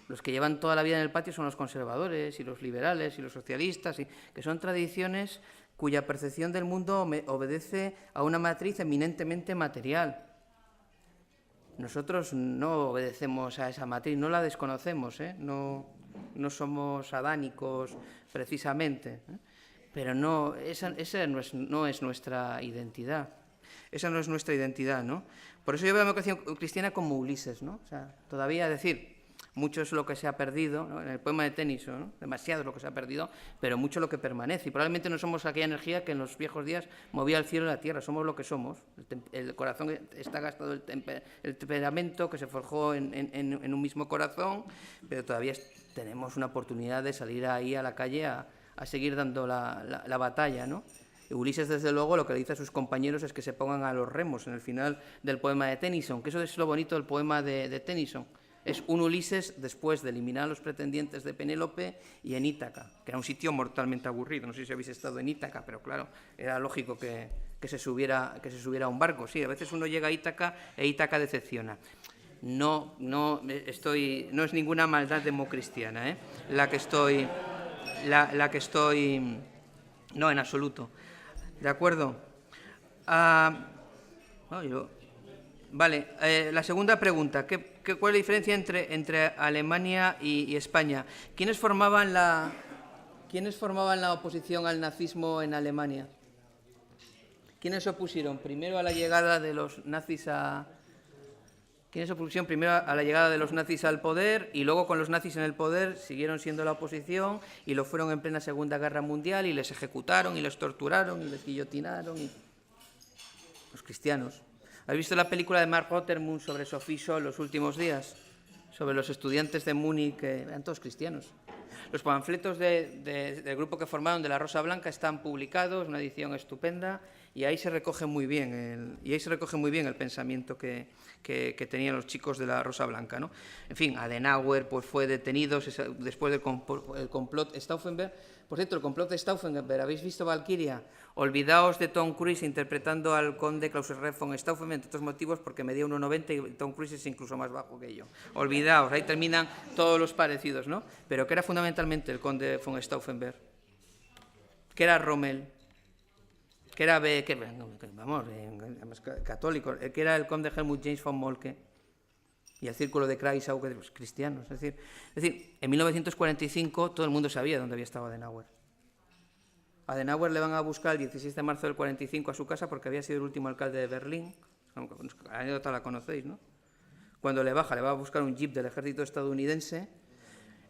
Los que llevan toda la vida en el patio son los conservadores y los liberales y los socialistas, que son tradiciones cuya percepción del mundo obedece a una matriz eminentemente material. Nosotros no obedecemos a esa matriz, no la desconocemos, no somos adánicos precisamente, pero no, esa no es nuestra identidad. Esa no es nuestra identidad, ¿no? Por eso yo veo la democracia cristiana como Ulises, ¿no? O sea, todavía decir, mucho es lo que se ha perdido, ¿no? En el poema de Tennyson, ¿no? Demasiado es lo que se ha perdido, pero mucho lo que permanece. Y probablemente no somos aquella energía que en los viejos días movía el cielo y la tierra, somos lo que somos. El corazón está gastado, el temperamento que se forjó en un mismo corazón, pero todavía tenemos una oportunidad de salir ahí a la calle a seguir dando la batalla, ¿no? Ulises, desde luego, lo que le dice a sus compañeros es que se pongan a los remos en el final del poema de Tennyson, que eso es lo bonito del poema de Tennyson. Es un Ulises después de eliminar a los pretendientes de Penélope y en Ítaca, que era un sitio mortalmente aburrido. No sé si habéis estado en Ítaca, pero claro, era lógico que se subiera a un barco. Sí, a veces uno llega a Ítaca e Ítaca decepciona. No es ninguna maldad democristiana, la que estoy... No, en absoluto. ¿De acuerdo? Vale, la segunda pregunta. ¿Cuál es la diferencia entre Alemania y España? ¿Quiénes formaban la oposición al nazismo en Alemania? ¿Quiénes se opusieron primero a la llegada de los nazis ¿Quiénes se opusieron primero a la llegada de los nazis al poder y luego con los nazis en el poder siguieron siendo la oposición y lo fueron en plena Segunda Guerra Mundial y les ejecutaron y les torturaron y les guillotinaron? Los cristianos. ¿Habéis visto la película de Mark Rottermund sobre Sophie Scholl los últimos días? Sobre los estudiantes de Múnich, que eran todos cristianos. Los panfletos del grupo que formaron de la Rosa Blanca están publicados, una edición estupenda, y ahí se recoge muy bien el pensamiento que tenían los chicos de la Rosa Blanca, ¿no? En fin, Adenauer pues, fue detenido después del complot Stauffenberg. Por cierto, el complot de Stauffenberg, ¿habéis visto Valkyria? Olvidaos de Tom Cruise interpretando al conde Klaus von Stauffenberg, entre otros motivos, porque medía 1,90 y Tom Cruise es incluso más bajo que yo. Olvidaos, ahí terminan todos los parecidos, ¿no? Pero que era fundamentalmente el conde von Stauffenberg, que era Rommel, que era católico, que era el conde Helmut James von Moltke y el círculo de Kreisau, que los cristianos. Es decir, en 1945 todo el mundo sabía dónde había estado Adenauer. Adenauer le van a buscar el 16 de marzo del 45 a su casa porque había sido el último alcalde de Berlín. La anécdota la conocéis, ¿no? Cuando le va a buscar un jeep del ejército estadounidense,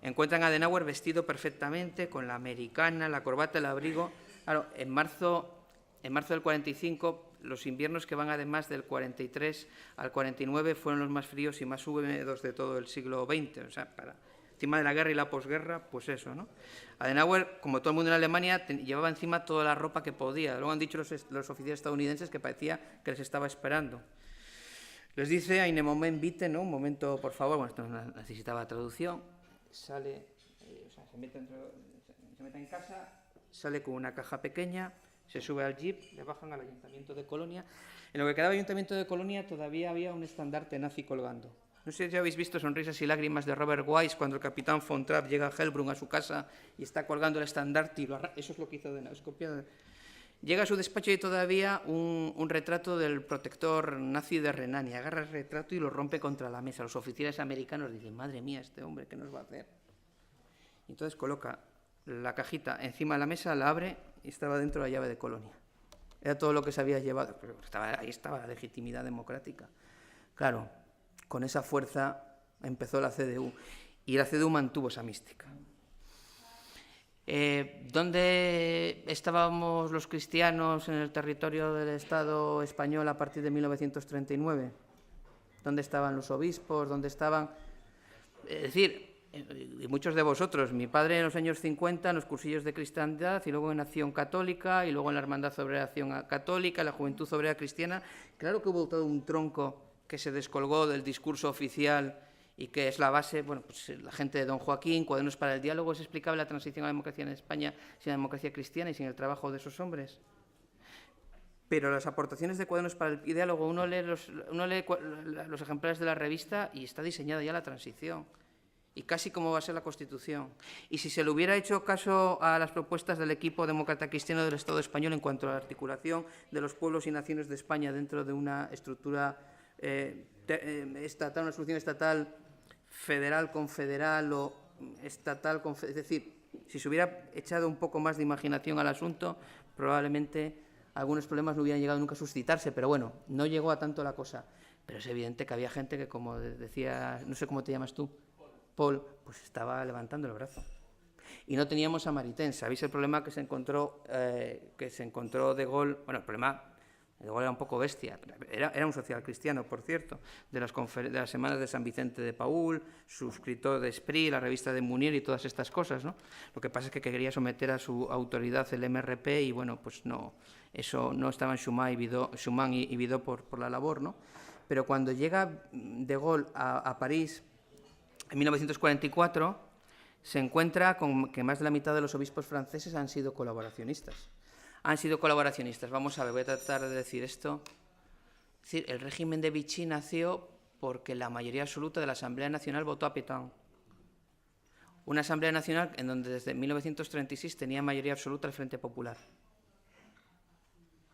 encuentran a Adenauer vestido perfectamente, con la americana, la corbata, el abrigo. Claro, en marzo del 45, los inviernos que van además del 43 al 49 fueron los más fríos y más húmedos de todo el siglo XX. O sea, encima de la guerra y la posguerra, pues eso, ¿no? Adenauer, como todo el mundo en Alemania, llevaba encima toda la ropa que podía. Luego han dicho los oficiales estadounidenses que parecía que les estaba esperando. Les dice, eine Moment bitte, ¿no? Un momento, por favor. Bueno, esto necesitaba traducción. Sale, se mete en casa, sale con una caja pequeña, se sube al jeep, le bajan al Ayuntamiento de Colonia. En lo que quedaba Ayuntamiento de Colonia todavía había un estandarte nazi colgando. No sé si habéis visto Sonrisas y lágrimas de Robert Wise cuando el capitán von Trapp llega a Hellbrunn, a su casa, y está colgando el estandarte. Eso es lo que hizo Adenauer. Llega a su despacho y todavía un retrato del protector nazi de Renania. Agarra el retrato y lo rompe contra la mesa. Los oficiales americanos dicen, madre mía, este hombre, ¿qué nos va a hacer? Y entonces coloca la cajita encima de la mesa, la abre y estaba dentro la llave de Colonia. Era todo lo que se había llevado, pero ahí estaba la legitimidad democrática. Claro, con esa fuerza empezó la CDU y la CDU mantuvo esa mística. ¿Dónde estábamos los cristianos en el territorio del Estado español a partir de 1939? ¿Dónde estaban los obispos? ¿Dónde estaban? Es decir, y muchos de vosotros, mi padre en los años 50 en los cursillos de cristiandad y luego en Acción Católica y luego en la Hermandad Obrera Acción Católica, la Juventud Obrera Cristiana. Claro que hubo todo un tronco que se descolgó del discurso oficial y que es la base, bueno, pues la gente de Don Joaquín, Cuadernos para el Diálogo. Es explicable la transición a la democracia en España sin la democracia cristiana y sin el trabajo de esos hombres. Pero las aportaciones de Cuadernos para el Diálogo, uno lee los ejemplares de la revista y está diseñada ya la transición. y casi como va a ser la Constitución. Y si se le hubiera hecho caso a las propuestas del equipo demócrata cristiano del Estado español en cuanto a la articulación de los pueblos y naciones de España dentro de una estructura estatal, una solución estatal federal confederal o estatal, es decir, si se hubiera echado un poco más de imaginación al asunto, probablemente algunos problemas no hubieran llegado nunca a suscitarse, pero bueno, no llegó a tanto la cosa. Pero es evidente que había gente que, como decía, no sé cómo te llamas tú, Paul, pues estaba levantando el brazo. Y no teníamos a Maritain. ¿Sabéis el problema que se encontró De Gaulle? Bueno, el problema, De Gaulle era un poco bestia, era un social cristiano, por cierto, de las semanas de San Vicente de Paúl, suscriptor de Esprit, la revista de Munier y todas estas cosas, ¿no? Lo que pasa es que quería someter a su autoridad el MRP y, bueno, pues no, eso no estaba en Schuman y Bidot por la labor, ¿no? Pero cuando llega De Gaulle a París, en 1944, se encuentra con que más de la mitad de los obispos franceses han sido colaboracionistas. Vamos a ver, voy a tratar de decir esto. Es decir, el régimen de Vichy nació porque la mayoría absoluta de la Asamblea Nacional votó a Pétain. Una Asamblea Nacional en donde desde 1936 tenía mayoría absoluta el Frente Popular.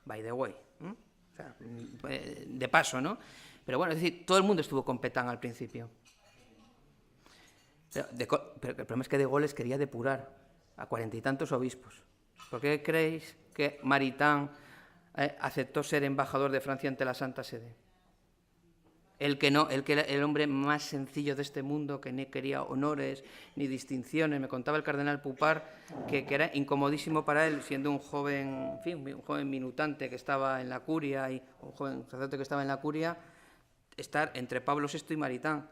By the way. O sea, de paso, ¿no? Pero bueno, es decir, todo el mundo estuvo con Pétain al principio. Pero el problema es que De Gaulle les quería depurar a 40 y tantos obispos. ¿Por qué creéis que Maritain aceptó ser embajador de Francia ante la Santa Sede? El hombre más sencillo de este mundo, que ni quería honores ni distinciones. Me contaba el cardenal Pupar que era incomodísimo para él, siendo un joven, en fin, un joven minutante que estaba en la curia y un joven sacerdote que estaba en la curia, estar entre Pablo VI y Maritain,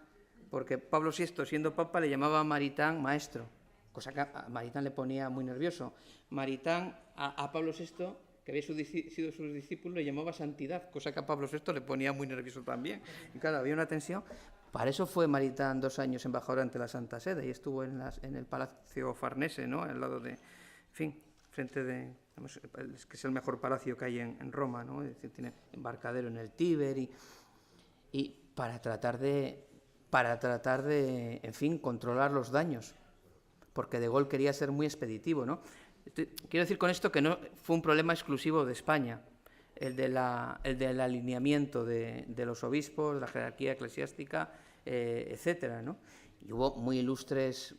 porque Pablo VI, siendo papa, le llamaba a Maritain maestro, cosa que a Maritain le ponía muy nervioso. Maritain a Pablo VI, que había sido su discípulo, le llamaba santidad, cosa que a Pablo VI le ponía muy nervioso también. Y claro, había una tensión. Para eso fue Maritain 2 años embajador ante la Santa Sede y estuvo en el Palacio Farnese, ¿no? Al lado de, en fin, frente de, que es el mejor palacio que hay en Roma, ¿no? Es decir, tiene embarcadero en el Tíber y para tratar de, en fin, controlar los daños, porque De Gaulle quería ser muy expeditivo, ¿no? Quiero decir con esto que no fue un problema exclusivo de España, el del alineamiento de los obispos, de la jerarquía eclesiástica, etcétera, ¿no? Y hubo muy ilustres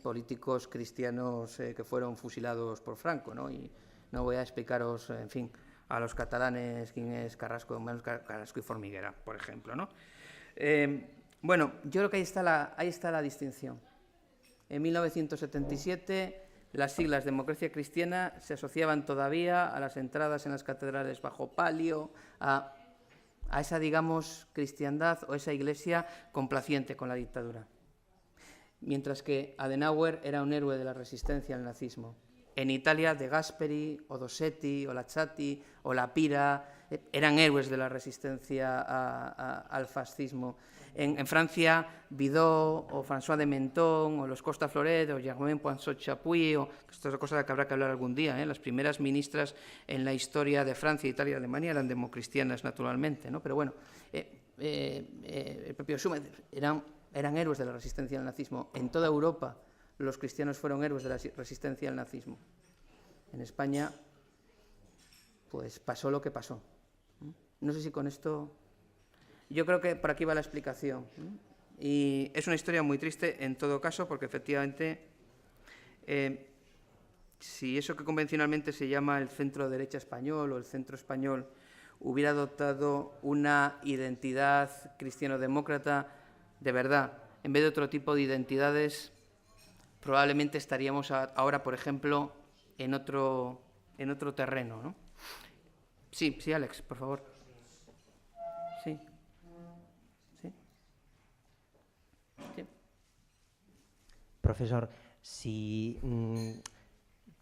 políticos cristianos que fueron fusilados por Franco, ¿no? Y no voy a explicaros, en fin, a los catalanes quién es Carrasco y Formiguera, por ejemplo, ¿no? Bueno, yo creo que ahí está la distinción. En 1977 las siglas Democracia Cristiana se asociaban todavía a las entradas en las catedrales bajo palio, a esa, digamos, cristiandad o esa iglesia complaciente con la dictadura. Mientras que Adenauer era un héroe de la resistencia al nazismo. En Italia, De Gasperi, o Dossetti, o Lazzati, o La Pira, eran héroes de la resistencia al fascismo. En Francia, Bidot, o François de Menthon, o los Costa Floret, o Germain Poinsot-Chapuis, esto es cosa que habrá que hablar algún día, ¿eh? Las primeras ministras en la historia de Francia, Italia y Alemania eran democristianas, naturalmente, ¿no? Pero bueno, el propio Schuman eran héroes de la resistencia al nazismo. En toda Europa los cristianos fueron héroes de la resistencia al nazismo. En España, pues pasó lo que pasó. No sé si con esto... Yo creo que por aquí va la explicación. Y es una historia muy triste en todo caso, porque efectivamente, si eso que convencionalmente se llama el centro derecha español o el centro español hubiera adoptado una identidad cristiano-demócrata de verdad, en vez de otro tipo de identidades, probablemente estaríamos ahora, por ejemplo, en otro terreno, ¿no? Sí, Alex, por favor. Sí. Profesor,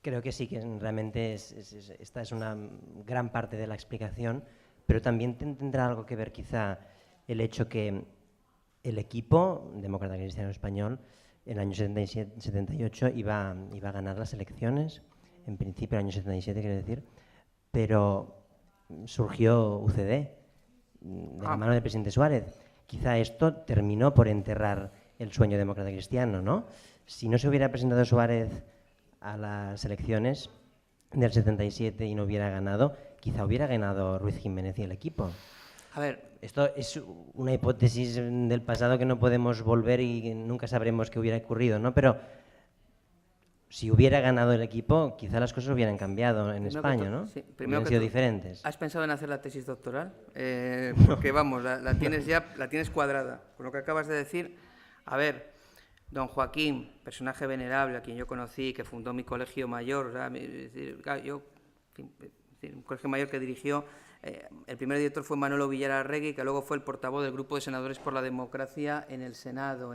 creo que sí, que realmente esta es una gran parte de la explicación, pero también tendrá algo que ver quizá el hecho que el equipo demócrata cristiano español en el año 78 iba a ganar las elecciones, en principio el año 77 quiero decir, pero surgió UCD de la mano del presidente Suárez. Quizá esto terminó por enterrar el sueño demócrata cristiano, ¿no? Si no se hubiera presentado Suárez a las elecciones del 77 y no hubiera ganado, quizá hubiera ganado Ruiz Jiménez y el equipo. A ver, Esto es una hipótesis del pasado que no podemos volver y nunca sabremos qué hubiera ocurrido, ¿no? Pero si hubiera ganado el equipo, quizá las cosas hubieran cambiado en primero que España, to- ¿no? sí, Hubieran sido diferentes. ¿Has pensado en hacer la tesis doctoral? Porque vamos, la tienes cuadrada. Con lo que acabas de decir, a ver, don Joaquín, personaje venerable a quien yo conocí, que fundó mi colegio mayor, o sea, un colegio mayor que dirigió, el primer director fue Manolo Villararregui, que luego fue el portavoz del Grupo de Senadores por la Democracia en el Senado.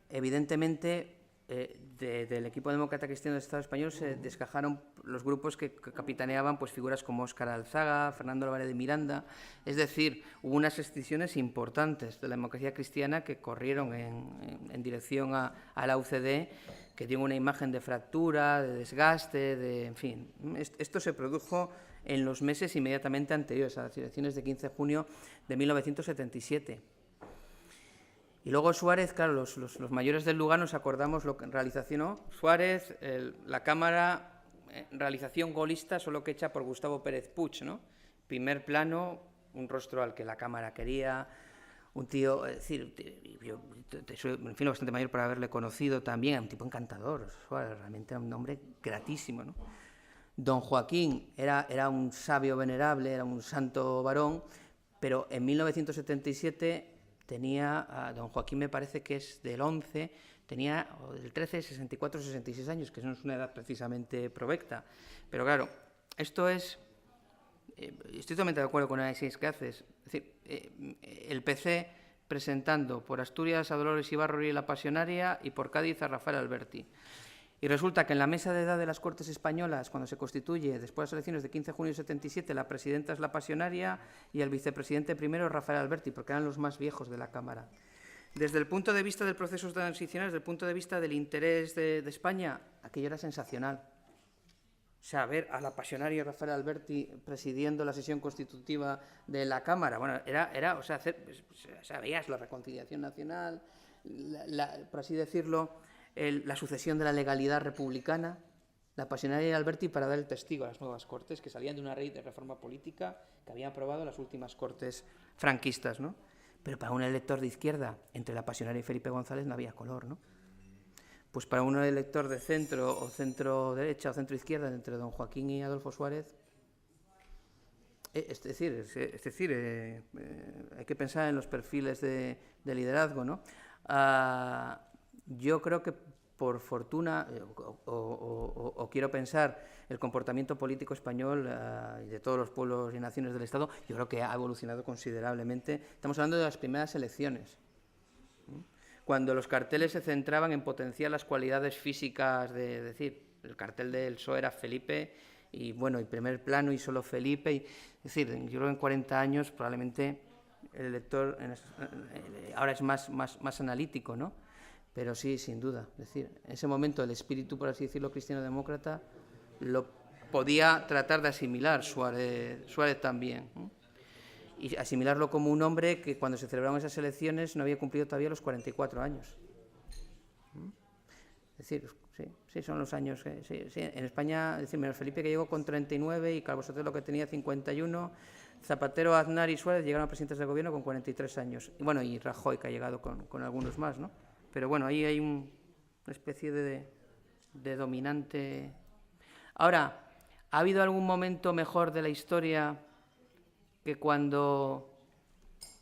Evidentemente, del equipo demócrata cristiano del Estado español se desgajaron los grupos que capitaneaban pues, figuras como Óscar Alzaga, Fernando Álvarez de Miranda. Es decir, hubo unas escisiones importantes de la democracia cristiana que corrieron en dirección a la UCD, que dio una imagen de fractura, de desgaste, en fin. Esto se produjo en los meses inmediatamente anteriores a las elecciones de 15 de junio de 1977. Y luego Suárez, claro, los mayores del lugar nos acordamos lo que realización Suárez, la cámara, realización golista, solo que hecha por Gustavo Pérez Puig, ¿no? Primer plano, un rostro al que la cámara quería, un tío, es decir, yo soy, en fin, bastante mayor para haberle conocido también, un tipo encantador, Suárez, realmente era un hombre gratísimo, ¿no? Don Joaquín era un sabio venerable, era un santo varón, pero en 1977... tenía, don Joaquín me parece que es del 11, tenía del 13, 64, 66 años, que no es una edad precisamente provecta. Pero claro, esto es, estoy totalmente de acuerdo con el análisis que haces. Es decir, el PC presentando por Asturias a Dolores Ibarruri la Pasionaria y por Cádiz a Rafael Alberti. Y resulta que en la mesa de edad de las Cortes Españolas, cuando se constituye después de las elecciones de 15 de junio de 77, la presidenta es la Pasionaria y el vicepresidente primero es Rafael Alberti, porque eran los más viejos de la Cámara. Desde el punto de vista del proceso transicional, desde el punto de vista del interés de España, aquello era sensacional. O sea, ver a la Pasionaria y Rafael Alberti presidiendo la sesión constitutiva de la Cámara, bueno, era o sea, veías la reconciliación nacional, por así decirlo, la sucesión de la legalidad republicana, la Pasionaria y Alberti para dar el testigo a las nuevas Cortes que salían de una ley de reforma política que habían aprobado las últimas Cortes franquistas, ¿no? Pero para un elector de izquierda, entre la Pasionaria y Felipe González no había color, ¿no? Pues para un elector de centro o centro derecha o centro izquierda, entre don Joaquín y Adolfo Suárez, es decir, hay que pensar en los perfiles de liderazgo, ¿no? Yo creo que por fortuna, o quiero pensar, el comportamiento político español y de todos los pueblos y naciones del Estado, yo creo que ha evolucionado considerablemente. Estamos hablando de las primeras elecciones, cuando los carteles se centraban en potenciar las cualidades físicas es decir, el cartel del PSOE era Felipe y, bueno, y primer plano y solo Felipe. Es decir, yo creo que en 40 años probablemente el elector ahora es más analítico, ¿no? Pero sí, sin duda. Es decir, en ese momento el espíritu, por así decirlo, cristiano-demócrata lo podía tratar de asimilar Suárez también, ¿no? Y asimilarlo como un hombre que cuando se celebraron esas elecciones no había cumplido todavía los 44 años. Es decir, sí son los años que... Sí, en España, es decir, menos Felipe, que llegó con 39 y Calvo Sotelo, que tenía 51, Zapatero, Aznar y Suárez llegaron a presidentes del gobierno con 43 años. Y bueno, y Rajoy, que ha llegado con algunos más, ¿no? Pero bueno, ahí hay una especie de dominante. Ahora, ¿ha habido algún momento mejor de la historia que cuando,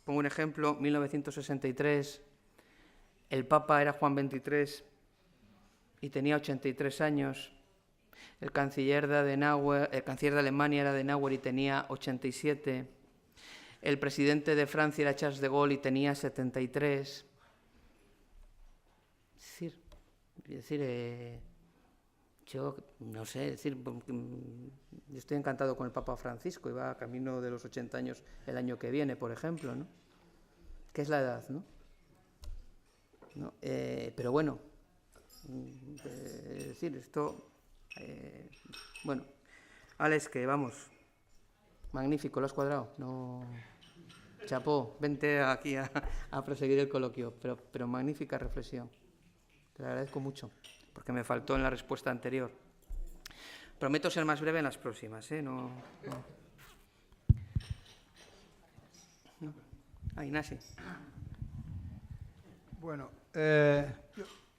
pongo un ejemplo, 1963, el Papa era Juan XXIII y tenía 83 años, el canciller de Alemania era Adenauer y tenía 87, el presidente de Francia era Charles de Gaulle y tenía 73... Es decir, yo no sé, yo estoy encantado con el Papa Francisco y va a camino de los 80 años el año que viene, por ejemplo, ¿no? ¿Qué es la edad, no? Pero bueno, es decir, esto, bueno, Alex, que vamos, magnífico, lo has cuadrado, no... chapó, vente aquí a proseguir el coloquio, pero magnífica reflexión. Te lo agradezco mucho, porque me faltó en la respuesta anterior. Prometo ser más breve en las próximas, ¿eh? No. Ignasi. Bueno,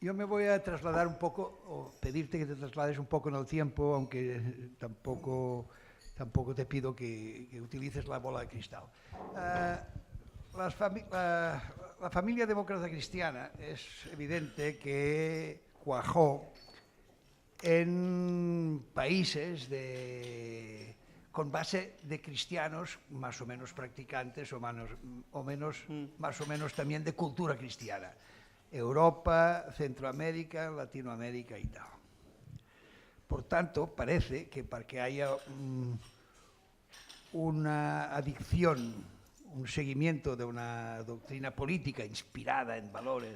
yo me voy a trasladar un poco, o pedirte que te traslades un poco en el tiempo, aunque tampoco te pido que utilices la bola de cristal. La familia demócrata cristiana es evidente que cuajó en países con base de cristianos más o menos practicantes más o menos también de cultura cristiana. Europa, Centroamérica, Latinoamérica y tal. Por tanto, parece que para que haya una adicción, un seguimiento de una doctrina política inspirada en valores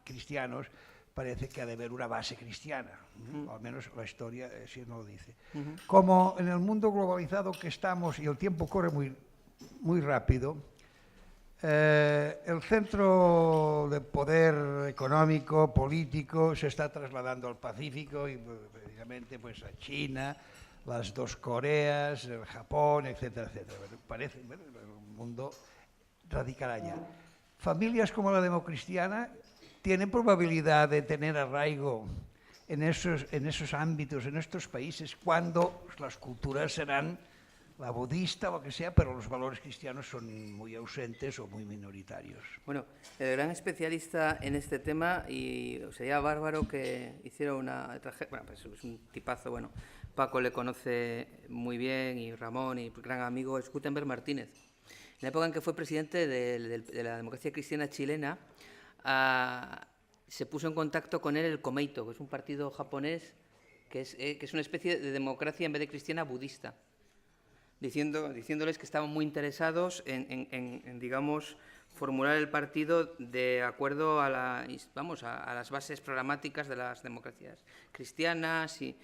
cristianos, parece que ha de haber una base cristiana, o al menos la historia sí no lo dice. Como en el mundo globalizado que estamos y el tiempo corre muy rápido, el centro de poder económico, político, se está trasladando al Pacífico y precisamente pues, a China, las dos Coreas, el Japón, etcétera, etcétera. Parece, bueno, el mundo radical allá. Familias como la democristiana tienen probabilidad de tener arraigo en esos ámbitos, en estos países, cuando las culturas serán la budista, lo que sea, pero los valores cristianos son muy ausentes o muy minoritarios. Bueno, el gran especialista en este tema, y sería bárbaro que hiciera una... Bueno, pues es un tipazo, bueno, Paco le conoce muy bien, y Ramón, y gran amigo, es Gutenberg Martínez. En la época en que fue presidente de la democracia cristiana chilena, se puso en contacto con él el Komeito, que es un partido japonés que es una especie de democracia en vez de cristiana budista, diciéndoles que estaban muy interesados en digamos, formular el partido de acuerdo a las bases programáticas de las democracias cristianas y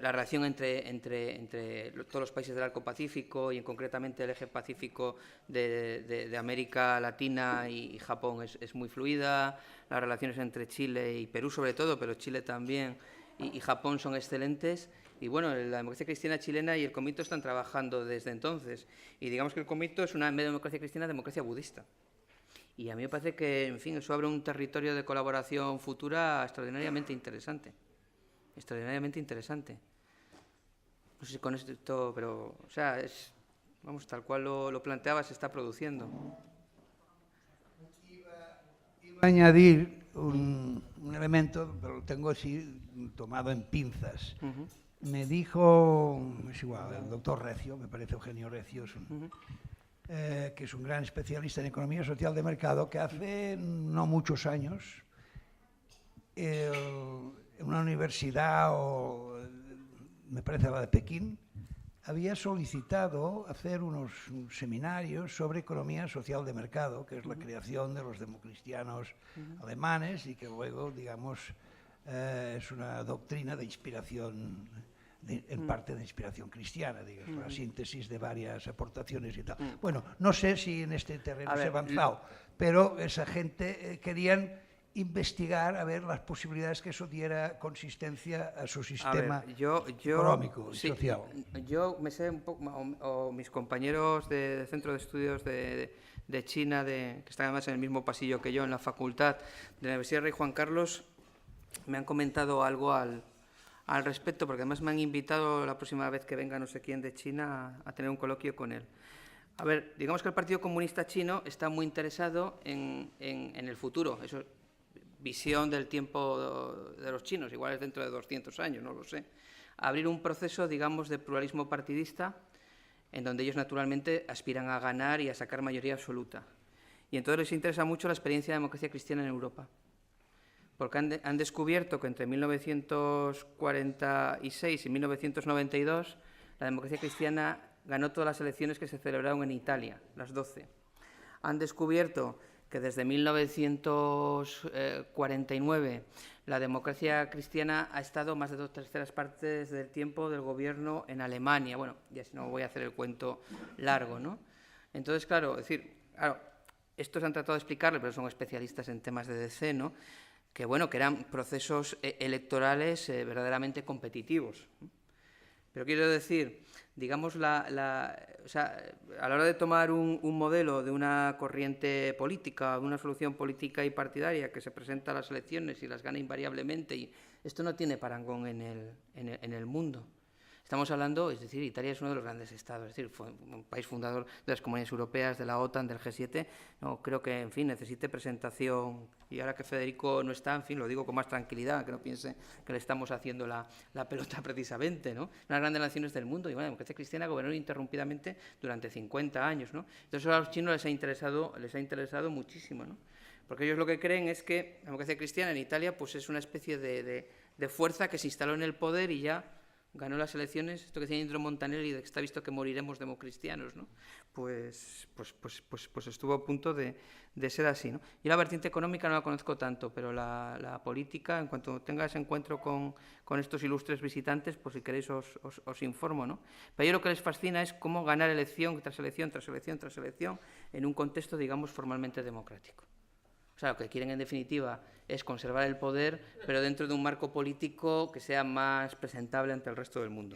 la relación entre todos los países del Arco Pacífico y concretamente el eje pacífico de América Latina y Japón es muy fluida, las relaciones entre Chile y Perú sobre todo, pero Chile también y Japón son excelentes. Y bueno, la democracia cristiana chilena y el Komeito están trabajando desde entonces. Y digamos que el Komeito es una, en vez de democracia cristiana, democracia budista. Y a mí me parece que, en fin, eso abre un territorio de colaboración futura extraordinariamente interesante. Extraordinariamente interesante. No sé si con esto, pero, o sea, vamos, tal cual lo planteaba, se está produciendo. Iba a añadir un elemento, pero lo tengo así tomado en pinzas. Me dijo, es igual, el doctor Recio, me parece Eugenio Recio, que es un gran especialista en economía social de mercado, que hace no muchos años, en una universidad, me parece la de Pekín, había solicitado hacer unos seminarios sobre economía social de mercado, que es la creación de los democristianos alemanes y que luego, digamos, es una doctrina de inspiración, en parte de inspiración cristiana, digamos, la síntesis de varias aportaciones y tal. Bueno, no sé si en este terreno se ha avanzado, pero esa gente querían investigar a ver las posibilidades que eso diera consistencia a su sistema económico y social. Yo me sé un poco, o mis compañeros del Centro de Estudios de China, que están además en el mismo pasillo que yo, en la facultad de la Universidad Rey Juan Carlos, me han comentado algo al respecto, porque además me han invitado la próxima vez que venga no sé quién de China a tener un coloquio con él. A ver, digamos que el Partido Comunista Chino está muy interesado en el futuro, eso, visión del tiempo de los chinos, igual es dentro de 200 años, no lo sé. Abrir un proceso, digamos, de pluralismo partidista, en donde ellos naturalmente aspiran a ganar y a sacar mayoría absoluta. Y entonces les interesa mucho la experiencia de democracia cristiana en Europa, porque han descubierto que entre 1946 y 1992 la democracia cristiana ganó todas las elecciones que se celebraron en Italia, las 12. Han descubierto que desde 1949 la democracia cristiana ha estado más de 2/3 partes del tiempo del gobierno en Alemania. Bueno, ya si no voy a hacer el cuento largo, ¿no? Entonces, claro, estos han tratado de explicarle, pero son especialistas en temas de DC, ¿no? Que bueno, que eran procesos electorales verdaderamente competitivos. Pero quiero decir, digamos, o sea, a la hora de tomar un modelo de una corriente política, de una solución política y partidaria que se presenta a las elecciones y las gana invariablemente, y esto no tiene parangón en el mundo. Estamos hablando, es decir, Italia es uno de los grandes estados, es decir, fue un país fundador de las comunidades europeas, de la OTAN, del G7. No creo que, en fin, necesite presentación. Y ahora que Federico no está, en fin, lo digo con más tranquilidad, que no piense que le estamos haciendo la pelota precisamente, ¿no? Las grandes naciones del mundo, y bueno, la democracia cristiana gobernó interrumpidamente durante 50 años, ¿no? Entonces a los chinos les ha interesado muchísimo, ¿no? Porque ellos lo que creen es que la democracia cristiana en Italia pues es una especie de fuerza que se instaló en el poder y ya ganó las elecciones, esto que decía Indro Montanelli, de que está visto que moriremos democristianos, ¿no? Pues estuvo a punto de ser así, ¿no? Y la vertiente económica no la conozco tanto, pero la política, en cuanto tenga ese encuentro con estos ilustres visitantes, pues si queréis os informo, ¿no? Pero yo lo que les fascina es cómo ganar elección tras elección, tras elección, tras elección, en un contexto, digamos, formalmente democrático. O sea, lo que quieren en definitiva es conservar el poder, pero dentro de un marco político que sea más presentable ante el resto del mundo.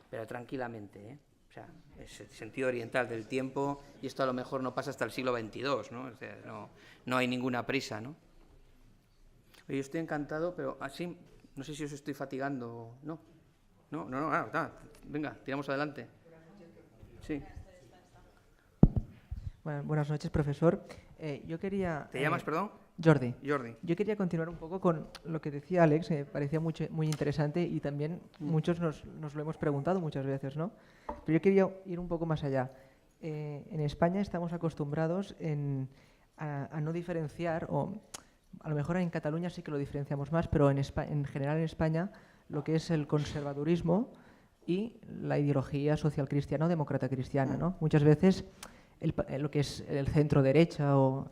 Pero tranquilamente, ¿eh? O sea, es el sentido oriental del tiempo, y esto a lo mejor no pasa hasta el siglo XXII, ¿no? O sea, no hay ninguna prisa, ¿no? Oye, yo estoy encantado, pero así, no sé si os estoy fatigando. No, venga, tiramos adelante. Sí. Bueno, buenas noches, profesor. Yo quería... ¿Te llamas, perdón? Jordi. Jordi. Yo quería continuar un poco con lo que decía Alex, me parecía muy interesante y también muchos nos lo hemos preguntado muchas veces, ¿no? Pero yo quería ir un poco más allá. En España estamos acostumbrados a no diferenciar, o a lo mejor en Cataluña sí que lo diferenciamos más, pero en general en España lo que es el conservadurismo y la ideología social cristiana o demócrata cristiana, ¿no? Muchas veces lo que es el centro derecha o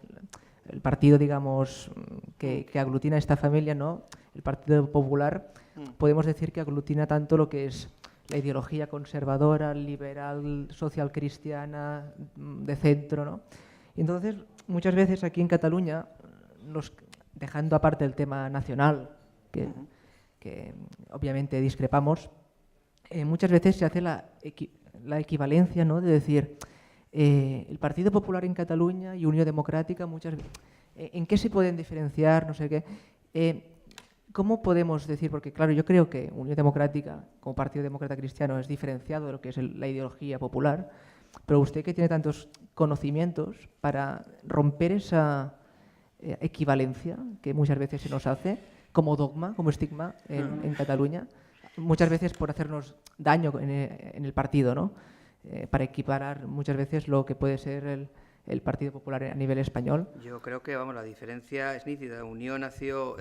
el partido, digamos, que aglutina esta familia, ¿no? El Partido Popular, podemos decir que aglutina tanto lo que es la ideología conservadora, liberal, social cristiana, de centro, ¿no? Y entonces, muchas veces aquí en Cataluña, dejando aparte el tema nacional, que obviamente discrepamos, muchas veces se hace la equivalencia, ¿no? De decir, el Partido Popular en Cataluña y Unión Democrática, ¿en qué se pueden diferenciar? No sé qué. ¿Cómo podemos decir? Porque claro, yo creo que Unión Democrática, como Partido Demócrata Cristiano, es diferenciado de lo que es la ideología popular, pero usted que tiene tantos conocimientos para romper esa equivalencia que muchas veces se nos hace como dogma, como estigma en Cataluña, muchas veces por hacernos daño en el partido, ¿no? Para equiparar muchas veces lo que puede ser el Partido Popular a nivel español. Yo creo que la diferencia es nítida. Unión nació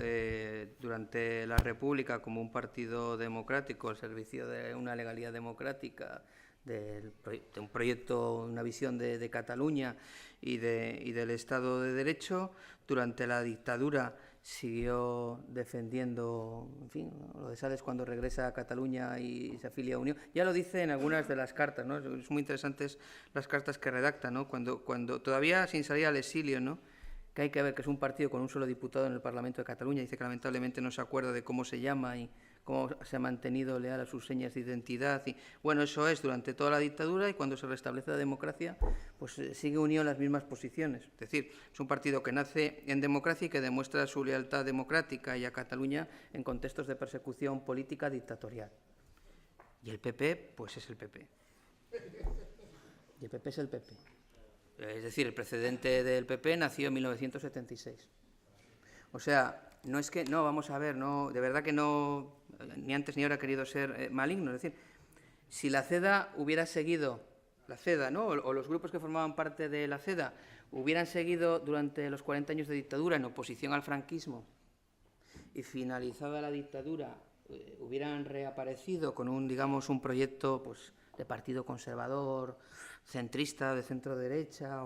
durante la República como un partido democrático al servicio de una legalidad democrática, de un proyecto, una visión de Cataluña y del Estado de Derecho. Durante la dictadura siguió defendiendo, en fin, lo de Sales cuando regresa a Cataluña y se afilia a Unión. Ya lo dice en algunas de las cartas, ¿no? Es muy interesantes las cartas que redacta, ¿no? Cuando todavía sin salir al exilio, ¿no? Que hay que ver que es un partido con un solo diputado en el Parlamento de Cataluña. Dice que lamentablemente no se acuerda de cómo se llama y cómo se ha mantenido leal a sus señas de identidad. Y bueno, eso es durante toda la dictadura, y cuando se restablece la democracia, pues sigue unido en las mismas posiciones. Es decir, es un partido que nace en democracia y que demuestra su lealtad democrática y a Cataluña en contextos de persecución política dictatorial. Y el PP, pues es el PP. Y el PP es el PP. Es decir, el precedente del PP nació en 1976. O sea, no es que, no, vamos a ver, no, de verdad que no, ni antes ni ahora he querido ser maligno. Es decir, si la CEDA hubiera seguido, la CEDA, ¿no? O los grupos que formaban parte de la CEDA hubieran seguido durante los 40 años de dictadura en oposición al franquismo y finalizada la dictadura hubieran reaparecido con un proyecto pues, de partido conservador, centrista, de centro derecha,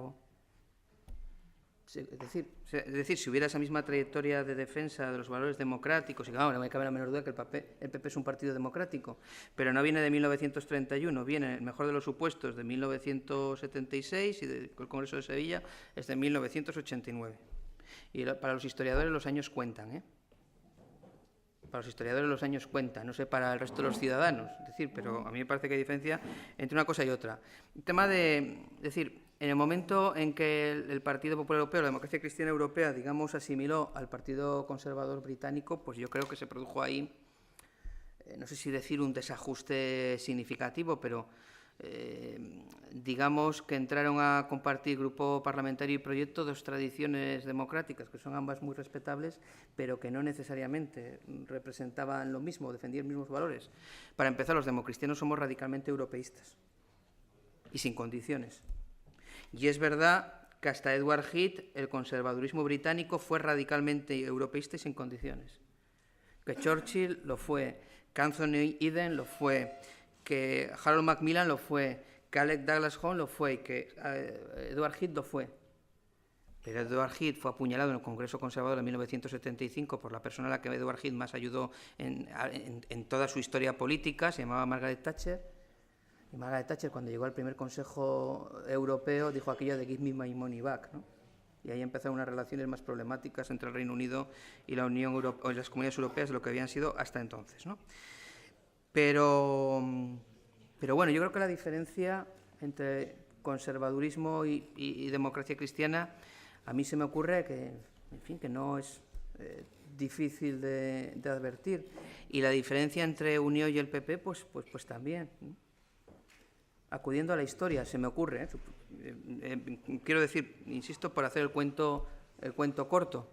Es decir, si hubiera esa misma trayectoria de defensa de los valores democráticos, y claro, no me cabe la menor duda que el PP es un partido democrático, pero no viene de 1931, viene, en el mejor de los supuestos, de 1976 y del Congreso de Sevilla es de 1989. Y para los historiadores los años cuentan, ¿eh? Para los historiadores los años cuentan, no sé para el resto de los ciudadanos, es decir, pero a mí me parece que hay diferencia entre una cosa y otra. El tema de, es decir, en el momento en que el Partido Popular Europeo, la democracia cristiana europea, digamos, asimiló al Partido Conservador británico, pues yo creo que se produjo ahí, no sé si decir un desajuste significativo, pero digamos que entraron a compartir grupo parlamentario y proyecto dos tradiciones democráticas, que son ambas muy respetables, pero que no necesariamente representaban lo mismo, defendían los mismos valores. Para empezar, los democristianos somos radicalmente europeístas y sin condiciones. Y es verdad que hasta Edward Heath el conservadurismo británico fue radicalmente europeísta y sin condiciones. Que Churchill lo fue, que Anthony Eden lo fue, que Harold Macmillan lo fue, que Alec Douglas Home lo fue y que Edward Heath lo fue. Pero Edward Heath fue apuñalado en el Congreso Conservador en 1975 por la persona a la que Edward Heath más ayudó en toda su historia política, se llamaba Margaret Thatcher. Y Margaret Thatcher, cuando llegó al primer Consejo Europeo, dijo aquello de "Give me my money back", ¿no? Y ahí empezaron unas relaciones más problemáticas entre el Reino Unido y la Unión Europea, o las comunidades europeas, de lo que habían sido hasta entonces, ¿no? Pero bueno, yo creo que la diferencia entre conservadurismo y democracia cristiana, a mí se me ocurre que, en fin, que no es difícil de advertir. Y la diferencia entre Unió y el PP, pues también, ¿no? Acudiendo a la historia, se me ocurre, quiero decir, insisto, por hacer el cuento corto.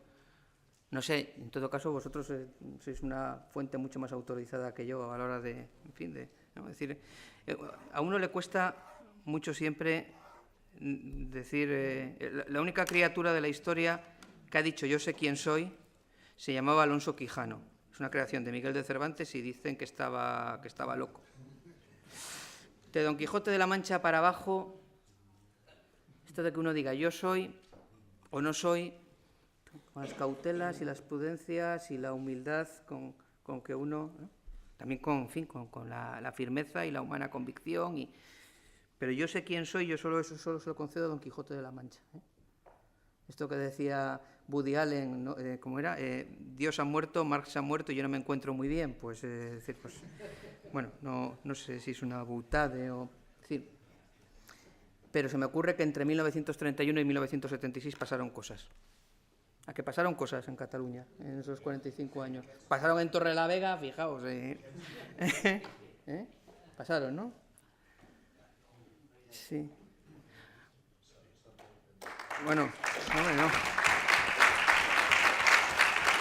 No sé, en todo caso, vosotros sois una fuente mucho más autorizada que yo a la hora de, en fin, ¿no? Decir, a uno le cuesta mucho siempre decir, la única criatura de la historia que ha dicho "yo sé quién soy" se llamaba Alonso Quijano. Es una creación de Miguel de Cervantes y dicen que estaba loco. De Don Quijote de la Mancha para abajo, esto de que uno diga "yo soy" o "no soy", con las cautelas y las prudencias y la humildad con que uno, ¿no? También con la firmeza y la humana convicción. Pero yo sé quién soy, yo solo se lo concedo a Don Quijote de la Mancha, ¿eh? Esto que decía Woody Allen, ¿no? ¿Cómo era? Dios ha muerto, Marx ha muerto y yo no me encuentro muy bien. Pues, bueno, no sé si es una boutade o... decir, pero se me ocurre que entre 1931 y 1976 pasaron cosas. ¿A qué pasaron cosas en Cataluña en esos 45 años? Pasaron en Torrelavega, fijaos. Pasaron, ¿no? Sí. Bueno, no.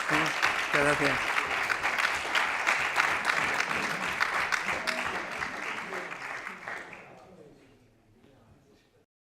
Muchas gracias.